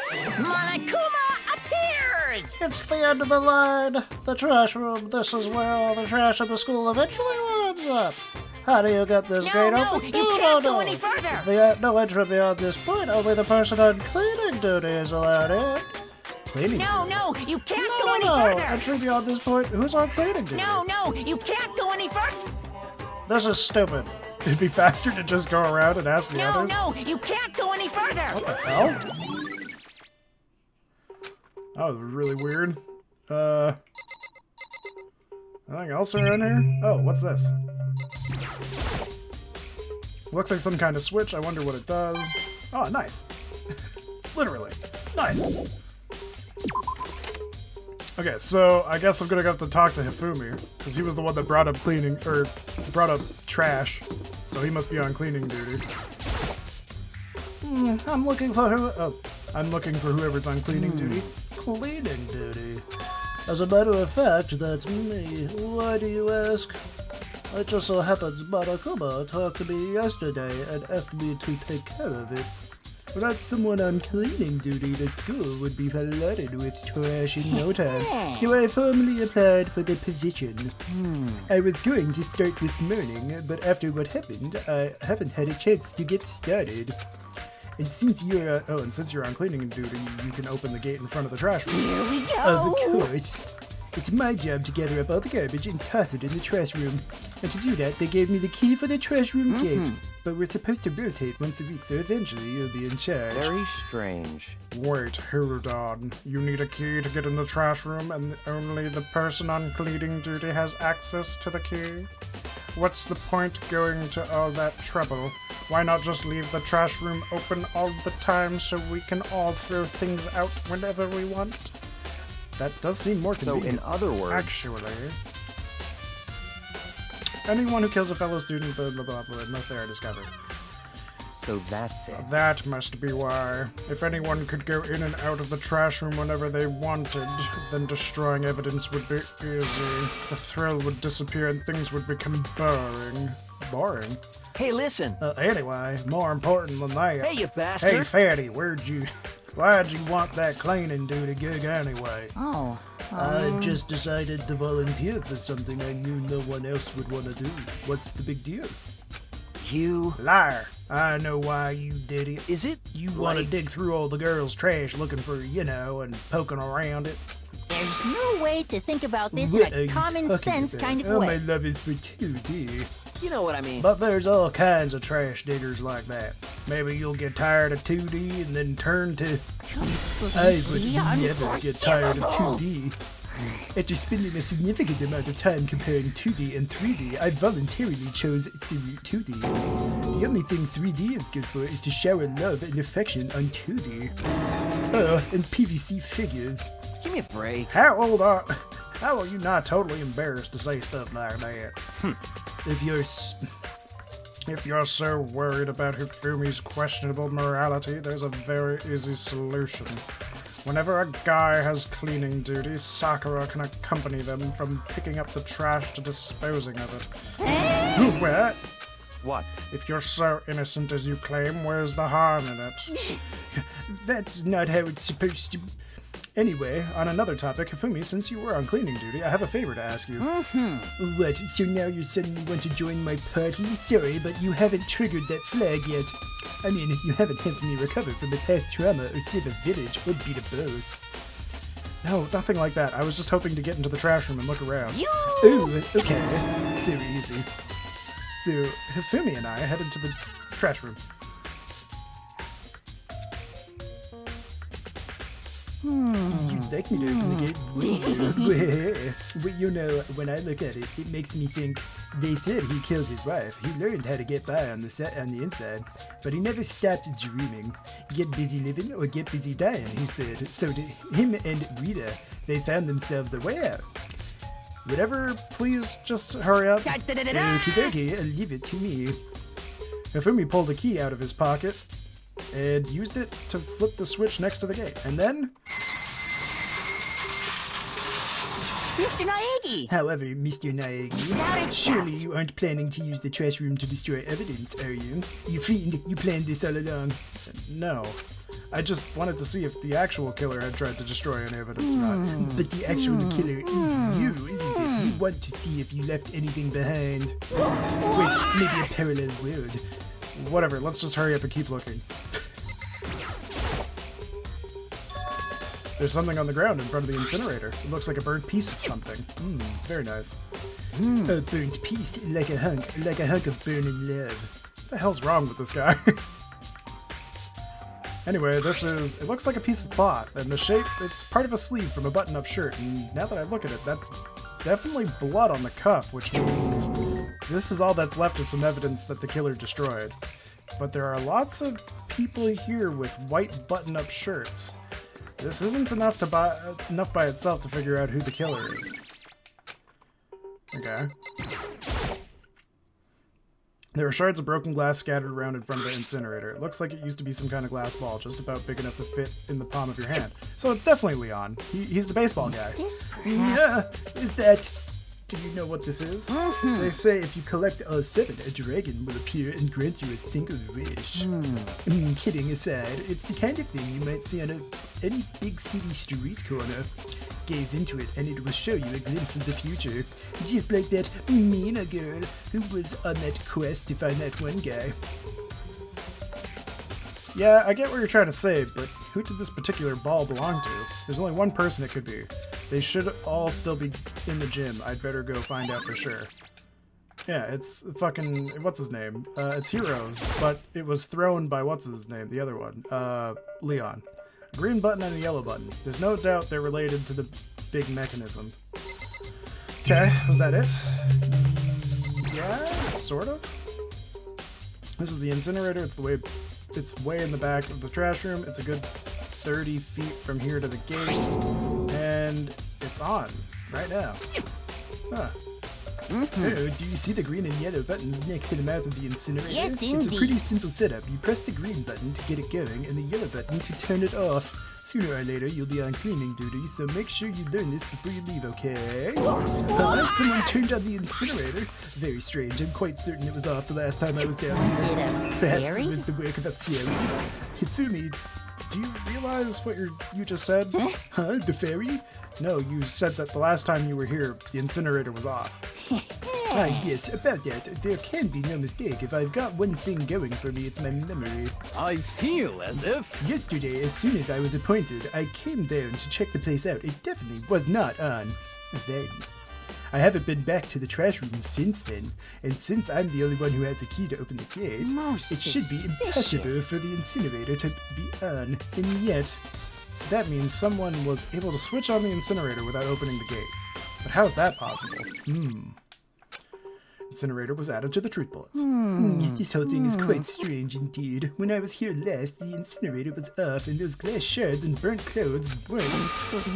Monokuma appears! It's the end of the line. The trash room. This is where all the trash in the school eventually winds up. How do you get this No, gate no, open? you can't go any further. No entry beyond this point. Only the person on cleaning duty is allowed in. Cleaning No, duty? no, you can't go No, any no. further. Entry beyond this point. Who's on cleaning duty? No, no, you can't go any further. This is stupid. It'd be faster to just go around and ask the No, others. no, you can't go any further. What the hell? Oh, really weird. Anything else around here? Oh, what's this? Looks like some kind of switch. I wonder what it does. Oh, nice. Literally. Nice. Okay, so I guess I'm gonna have to talk to Hifumi, because he was the one that brought up cleaning, or brought up trash. So he must be on cleaning duty. I'm looking for who. Oh, I'm looking for whoever's on cleaning duty. Cleaning duty. As a matter of fact, that's me. Why do you ask? It just so happens Monokuma talked to me yesterday and asked me to take care of it. Without someone on cleaning duty, the school would be flooded with trash in no time. So I formally applied for the position. I was going to start this morning, but after what happened, I haven't had a chance to get started. And since you're on cleaning duty, you can open the gate in front of the trash room. Here we go. Of course. It's my job to gather up all the garbage and toss it in the trash room. And to do that, they gave me the key for the trash room gate. But we're supposed to rotate once a week, so eventually you'll be in charge. Very strange. Wait, hold on. You need a key to get in the trash room, and only the person on cleaning duty has access to the key? What's the point going to all that trouble? Why not just leave the trash room open all the time so we can all throw things out whenever we want? That does seem more So convenient. in other words, Actually, anyone who kills a fellow student, blah blah blah, blah, unless they are discovered. so that's it. That must be why. If anyone could go in and out of the trash room whenever they wanted, then destroying evidence would be easy. The thrill would disappear and things would become boring. Boring? Hey, listen. Anyway, more important than that. Hey, you bastard. Hey, Fatty, why'd you want that cleaning duty gig anyway? Oh, I just decided to volunteer for something I knew no one else would want to do. What's the big deal? You. Liar. I know why you did it. Is it? You want to like- dig through all the girls' trash looking for, and poking around it. there's no way to think about this What in are a you common talking sense about? kind of Oh, my way. love is for 2D. You know what I mean. But there's all kinds of trash diggers like that. Maybe you'll get tired of 2D and then turn to... I would never get tired of 2D. After spending a significant amount of time comparing 2D and 3D, I voluntarily chose 2D. The only thing 3D is good for is to shower love and affection on 2D. Oh, and PVC figures. Give me a break. How are you not totally embarrassed to say stuff like that? If you're so worried about Hifumi's questionable morality, there's a very easy solution. Whenever a guy has cleaning duty, Sakura can accompany them from picking up the trash to disposing of it. What? What? If you're so innocent as you claim, where's the harm in it? That's not how it's supposed to... Anyway, on another topic, Hifumi, since you were on cleaning duty, I have a favor to ask you. What, so now you suddenly want to join my party? Sorry, but you haven't triggered that flag yet. I mean, you haven't helped me recover from the past trauma or save a village or beat a boss. No, nothing like that. I was just hoping to get into the trash room and look around. Oh, okay. Very easy. So, Hifumi and I headed to the trash room. You'd like me to open the gate? But you know, when I look at it, it makes me think they said he killed his wife. He learned how to get by on the inside, but he never stopped dreaming. Get busy living or get busy dying, he said. So to him and Rita, they found themselves a way out. Whatever, please just hurry up. Okie dokie, leave it to me. Hifumi pulled a key out of his pocket and used it to flip the switch next to the gate. And then... Mr. Naegi! However, Mr. Naegi, surely you aren't planning to use the trash room to destroy evidence, are you? You fiend, you planned this all along. No. I just wanted to see if the actual killer had tried to destroy any evidence or not. But the actual killer is you, isn't it? We want to see if you left anything behind. Wait, maybe a parallel world. Whatever, let's just hurry up and keep looking. There's something on the ground in front of the incinerator. It looks like a burnt piece of something. Very nice. A burnt piece, like a hunk of burning love. What the hell's wrong with this guy? Anyway, it looks like a piece of cloth, and the shape, it's part of a sleeve from a button-up shirt, and now that I look at it, that's definitely blood on the cuff, which means this is all that's left of some evidence that the killer destroyed. But there are lots of people here with white button-up shirts. This isn't enough by itself to figure out who the killer is. Okay. There are shards of broken glass scattered around in front of the incinerator. It looks like it used to be some kind of glass ball, just about big enough to fit in the palm of your hand. So it's definitely Leon. He's the baseball guy. This perhaps... Yeah, is that... Do you know what this is? They say if you collect all 7, a dragon will appear and grant you a single wish. Kidding aside, it's the kind of thing you might see on any big city street corner. Gaze into it and it will show you a glimpse of the future. Just like that Mina girl who was on that quest to find that one guy. Yeah, I get what you're trying to say, but who did this particular ball belong to? There's only one person it could be. They should all still be in the gym. I'd better go find out for sure. Yeah, it's fucking... What's his name? It's Heroes, but it was thrown by what's his name? The other one. Leon. A green button and a yellow button. There's no doubt they're related to the big mechanism. Okay, was that it? Yeah, sort of. This is the incinerator. It's way in the back of the trash room. It's a good 30 feet from here to the gate. And it's on right now. Huh. Oh, do you see the green and yellow buttons next to the mouth of the incinerator? Yes, It's a indeed. pretty simple setup. You press the green button to get it going and the yellow button to turn it off. Sooner or later, you'll be on cleaning duty, so make sure you learn this before you leave, okay? Someone turned on the incinerator. Very strange. I'm quite certain it was off the last time I was down Was here. it a Perhaps fairy? it was the work of a fairy. Fumi, Do you realize what you just said? huh? The fairy? No, you said that the last time you were here, the incinerator was off. Ah, yes, about that. There can be no mistake. If I've got one thing going for me, it's my memory. I feel as if... Yesterday, as soon as I was appointed, I came down to check the place out. It definitely was not on. Then. I haven't been back to the trash room since then, and since I'm the only one who has a key to open the gate, Most it should be impossible suspicious. for the incinerator to be on. And yet, So that means someone was able to switch on the incinerator without opening the gate. But how is that possible? Incinerator was added to the truth bullets. this whole thing is quite strange indeed. When I was here last, the incinerator was off, and those glass shards and burnt clothes weren't.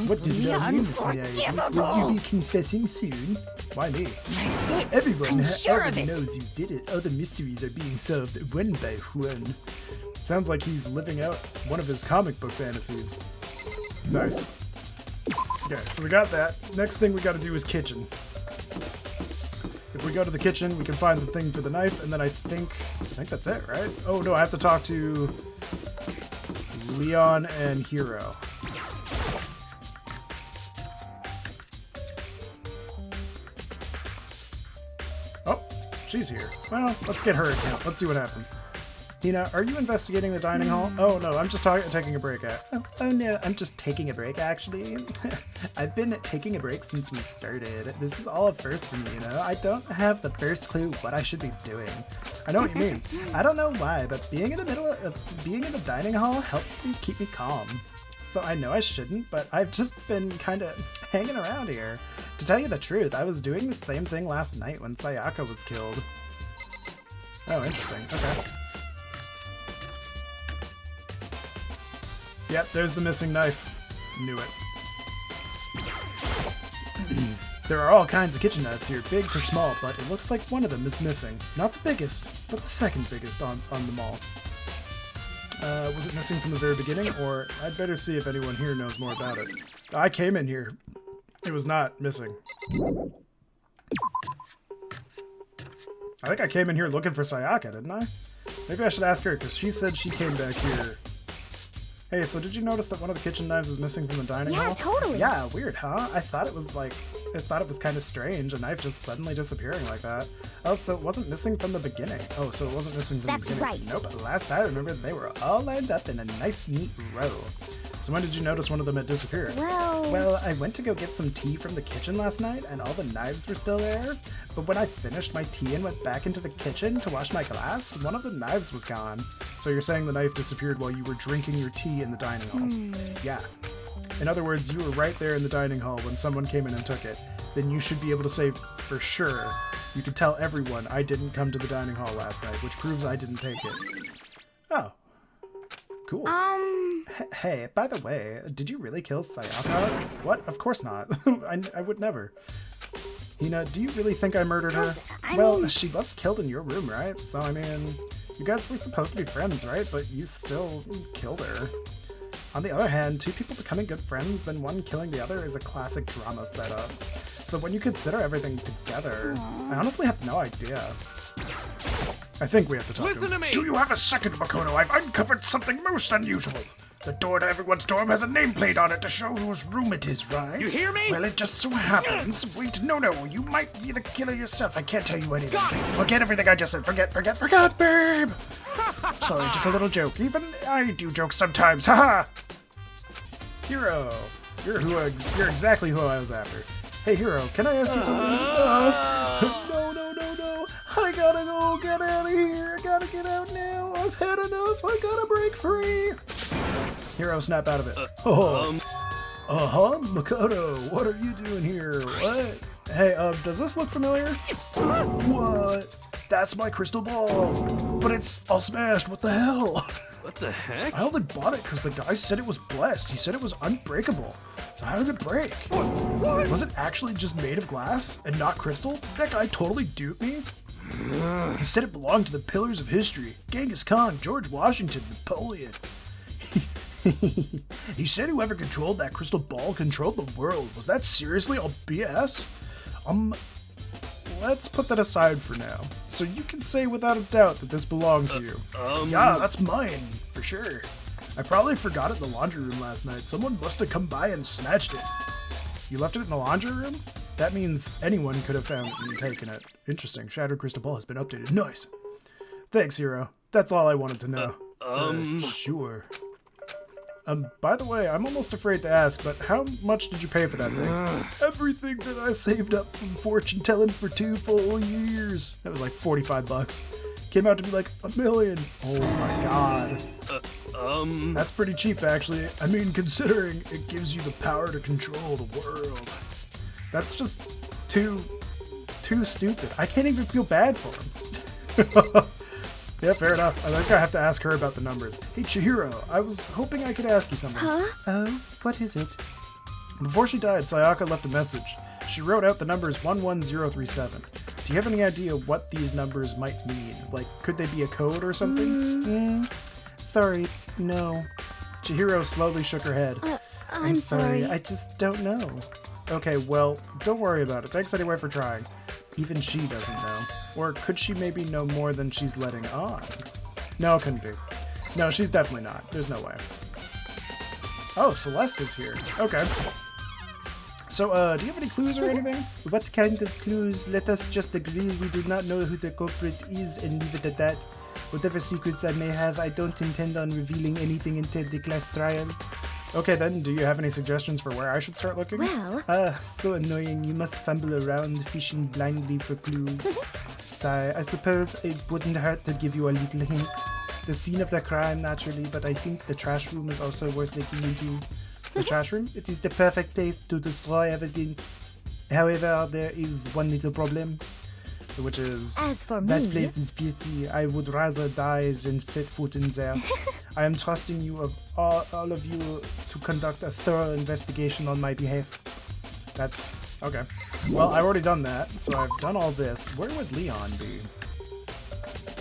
What does it all mean, Mr. Naegi? Will you be confessing soon? Why me? That's it. Everyone I'm sure of already it. knows you did it. All the mysteries are being solved one by one. Sounds like he's living out one of his comic book fantasies. Nice. Okay, so we got that. Next thing we gotta do is kitchen. If we go to the kitchen, we can find the thing for the knife, and then I think that's it, right? Oh no, I have to talk to Leon and Hero. Oh, she's here. Well, let's get her account. Let's see what happens. Hina, are you investigating the dining hall? Oh no, I'm just taking a break. Oh no, I'm just taking a break actually. I've been taking a break since we started. This is all a first for me, you know? I don't have the first clue what I should be doing. I know what you mean. I don't know why, but being in the dining hall helps me keep me calm. So I know I shouldn't, but I've just been kind of hanging around here. To tell you the truth, I was doing the same thing last night when Sayaka was killed. Oh, interesting. Okay. Yep, there's the missing knife. Knew it. There are all kinds of kitchen knives here, big to small, but it looks like one of them is missing. Not the biggest, but the second biggest on them all. Was it missing from the very beginning, or I'd better see if anyone here knows more about it. I came in here It was not missing. I think I came in here looking for Sayaka, didn't I? Maybe I should ask her, because she said she came back here. Hey, so did you notice that one of the kitchen knives is missing from the dining hall? Yeah, totally. Yeah, weird, huh? I thought it was kind of strange, a knife just suddenly disappearing like that. Oh, so it wasn't missing from the beginning. Oh, so it wasn't missing from That's the beginning. right. Nope, last I remember, they were all lined up in a nice, neat row. So when did you notice one of them had disappeared? Well, I went to go get some tea from the kitchen last night, and all the knives were still there. But when I finished my tea and went back into the kitchen to wash my glass, one of the knives was gone. So you're saying the knife disappeared while you were drinking your tea in the dining hall? Yeah. In other words, you were right there in the dining hall when someone came in and took it. Then you should be able to say for sure. You could tell everyone I didn't come to the dining hall last night, which proves I didn't take it. Oh. Cool. Hey, by the way, did you really kill Sayaka? What? Of course not. I would never. Hina, do you really think I murdered her? Well, she was killed in your room, right? So, I mean, you guys were supposed to be friends, right? But you still killed her. On the other hand, two people becoming good friends, then one killing the other is a classic drama setup. So when you consider everything together, I honestly have no idea. I think we have to talk Listen to him. to me! Do you have a second, Makoto? I've uncovered something most unusual. The door to everyone's dorm has a nameplate on it to show whose room it is, right? You hear me? Well, it just so happens. Wait, no, you might be the killer yourself. I can't tell you anything. Forget everything I just said. Forget, babe. Sorry, just a little joke. Even I do jokes sometimes. Haha. Hero, you're exactly who I was after. Hey, Hero, can I ask you something? No. I gotta go get out of here. I gotta get out now. I've had enough. I gotta break free. Hero, snap out of it. Makoto, what are you doing here? What? Hey, does this look familiar? What? That's my crystal ball. But it's all smashed. What the hell? What the heck? I only bought it because the guy said it was blessed. He said it was unbreakable. So how did it break? What? Was it actually just made of glass and not crystal? That guy totally duped me. He said it belonged to the pillars of history. Genghis Khan, George Washington, Napoleon. He said whoever controlled that crystal ball controlled the world. Was that seriously all BS? Let's put that aside for now. So you can say without a doubt that this belonged to you. Yeah, that's mine, for sure. I probably forgot it in the laundry room last night. Someone must have come by and snatched it. You left it in the laundry room? That means anyone could have found it and taken it. Interesting. Shattered crystal ball has been updated. Nice. Thanks, Hero. That's all I wanted to know. Sure. By the way, I'm almost afraid to ask, but how much did you pay for that thing? Everything that I saved up from fortune telling for 2 full years. That was like $45. Came out to be like $1 million. Oh my god. That's pretty cheap, actually. I mean, considering it gives you the power to control the world. That's just too stupid. I can't even feel bad for him. Yeah, fair enough. I think I have to ask her about the numbers. Hey, Chihiro, I was hoping I could ask you something. Huh? Oh, what is it? Before she died, Sayaka left a message. She wrote out the numbers 11037. Do you have any idea what these numbers might mean? Like, could they be a code or something? Sorry, no. Chihiro slowly shook her head. I'm sorry. I just don't know. Okay, well, don't worry about it. Thanks anyway for trying. Even she doesn't know. Or could she maybe know more than she's letting on? No, it couldn't be. No, she's definitely not. There's no way. Oh, Celeste is here. Okay. So, do you have any clues or anything? What kind of clues? Let us just agree we do not know who the culprit is and leave it at that. Whatever secrets I may have, I don't intend on revealing anything until the class trial. Okay then, do you have any suggestions for where I should start looking? Well... so annoying. You must fumble around, fishing blindly for clues. I suppose it wouldn't hurt to give you a little hint. The scene of the crime, naturally, but I think the trash room is also worth looking into. The trash room? It is the perfect place to destroy evidence. However, there is one little problem. Which is... As for that me... place is filthy. I would rather die than set foot in there. I am trusting you, all of you, to conduct a thorough investigation on my behalf. That's... okay. Well, I've already done that, so I've done all this. Where would Leon be?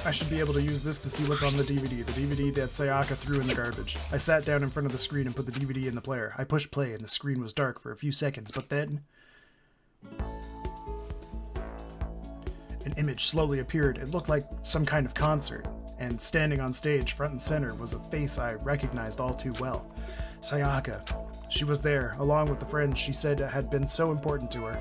I should be able to use this to see what's on the DVD. The DVD that Sayaka threw in the garbage. I sat down in front of the screen and put the DVD in the player. I pushed play and the screen was dark for a few seconds, but then... an image slowly appeared. It looked like some kind of concert. And standing on stage, front and center, was a face I recognized all too well. Sayaka. She was there, along with the friends she said had been so important to her.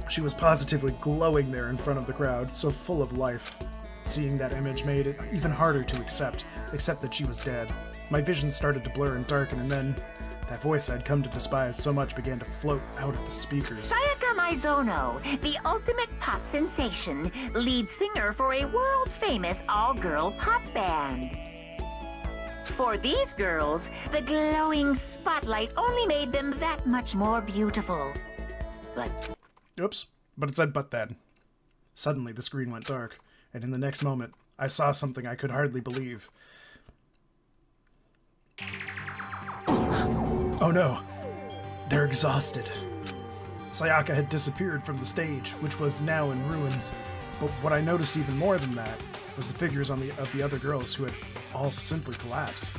She was positively glowing there in front of the crowd, so full of life. Seeing that image made it even harder to accept that she was dead. My vision started to blur and darken, and then that voice I'd come to despise so much began to float out of the speakers. Sayaka Maizono, the ultimate pop sensation, lead singer for a world-famous all-girl pop band. For these girls, the glowing spotlight only made them that much more beautiful. But... Oops, but it said but then. Suddenly the screen went dark, and in the next moment, I saw something I could hardly believe. Oh no, they're exhausted. Sayaka had disappeared from the stage, which was now in ruins. But what I noticed even more than that was the figures of the other girls who had all simply collapsed.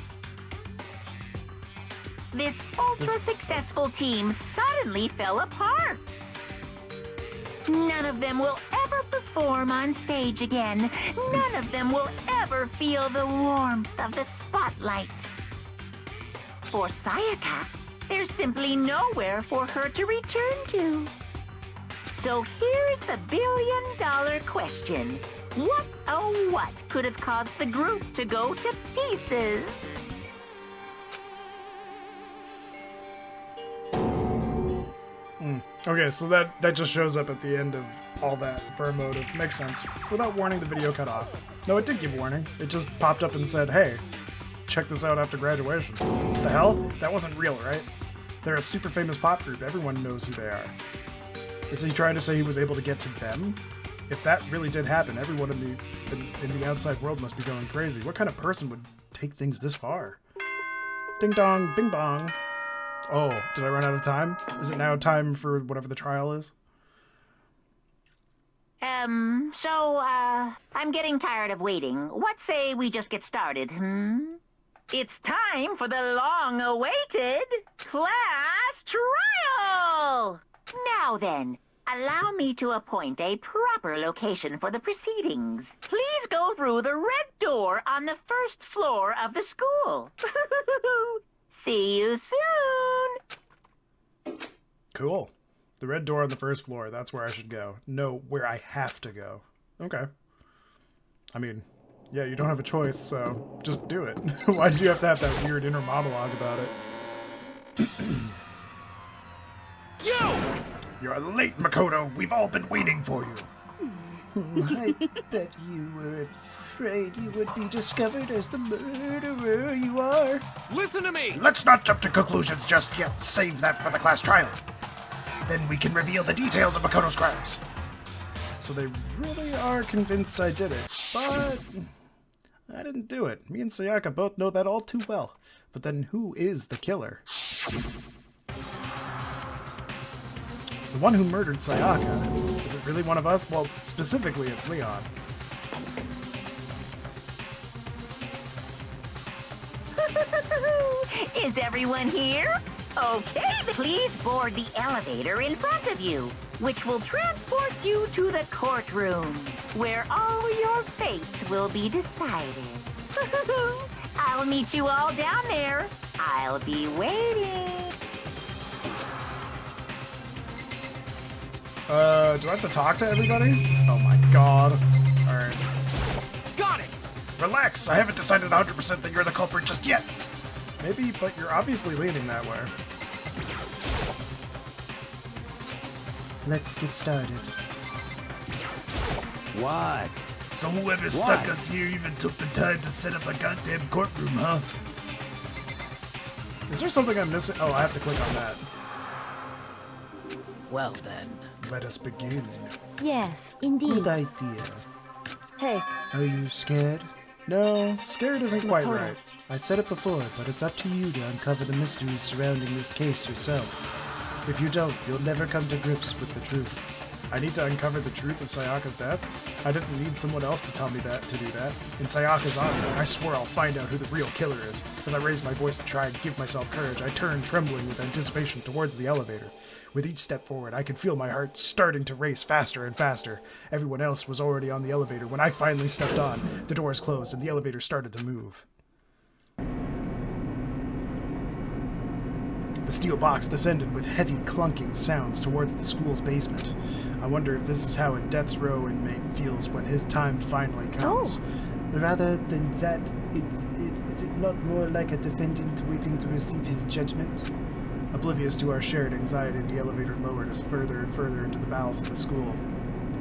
This ultra-successful team suddenly fell apart. None of them will ever perform on stage again. None of them will ever feel the warmth of the spotlight. For Sayaka, there's simply nowhere for her to return to. So here's the billion-dollar question. What, oh what, could have caused the group to go to pieces? Okay, so that just shows up at the end of all that for a motive. Makes sense. Without warning, the video cut off. No, it did give warning. It just popped up and said, hey, check this out after graduation. What the hell? That wasn't real, right? They're a super famous pop group. Everyone knows who they are. Is he trying to say he was able to get to them? If that really did happen, everyone in the outside world must be going crazy. What kind of person would take things this far? Ding dong, bing bong. Oh, did I run out of time? Is it now time for whatever the trial is? I'm getting tired of waiting. What say we just get started, It's time for the long-awaited class trial! Now then, allow me to appoint a proper location for the proceedings. Please go through the red door on the first floor of the school. See you soon! Cool. The red door on the first floor, that's where I should go. No, where I have to go. Okay. I mean, yeah, you don't have a choice, so just do it. Why did you have to have that weird inner monologue about it? You! You're late, Makoto. We've all been waiting for you. I bet you were afraid you would be discovered as the murderer you are. Listen to me! Let's not jump to conclusions just yet. Save that for the class trial. Then we can reveal the details of Makoto's crimes. So they really are convinced I did it, but I didn't do it. Me and Sayaka both know that all too well. But then who is the killer? The one who murdered Sayaka. Is it really one of us? Well, specifically, it's Leon. Is everyone here? Okay, please board the elevator in front of you, which will transport you to the courtroom, where all your fates will be decided. I'll meet you all down there. I'll be waiting. Do I have to talk to everybody? Oh my god. Alright. Got it! Relax. I haven't decided 100% that you're the culprit just yet. Maybe, but you're obviously leaning that way. Let's get started. What? So whoever stuck us here even took the time to set up a goddamn courtroom, huh? Is there something I'm missing? Oh, I have to click on that. Well then. Let us begin. Yes, indeed. Good idea. Hey, Are you scared? No, scared isn't quite Hold right. on. I said it before, but it's up to you to uncover the mysteries surrounding this case yourself. If you don't, you'll never come to grips with the truth. I need to uncover the truth of Sayaka's death? I didn't need someone else to tell me that to do that. In Sayaka's honor, I swear I'll find out who the real killer is. As I raise my voice to try and give myself courage, I turn trembling with anticipation towards the elevator. With each step forward, I could feel my heart starting to race faster and faster. Everyone else was already on the elevator when I finally stepped on. The doors closed and the elevator started to move. The steel box descended with heavy clunking sounds towards the school's basement. I wonder if this is how a death's row inmate feels when his time finally comes. Rather than that, is it not more like a defendant waiting to receive his judgment? Oblivious to our shared anxiety, the elevator lowered us further and further into the bowels of the school.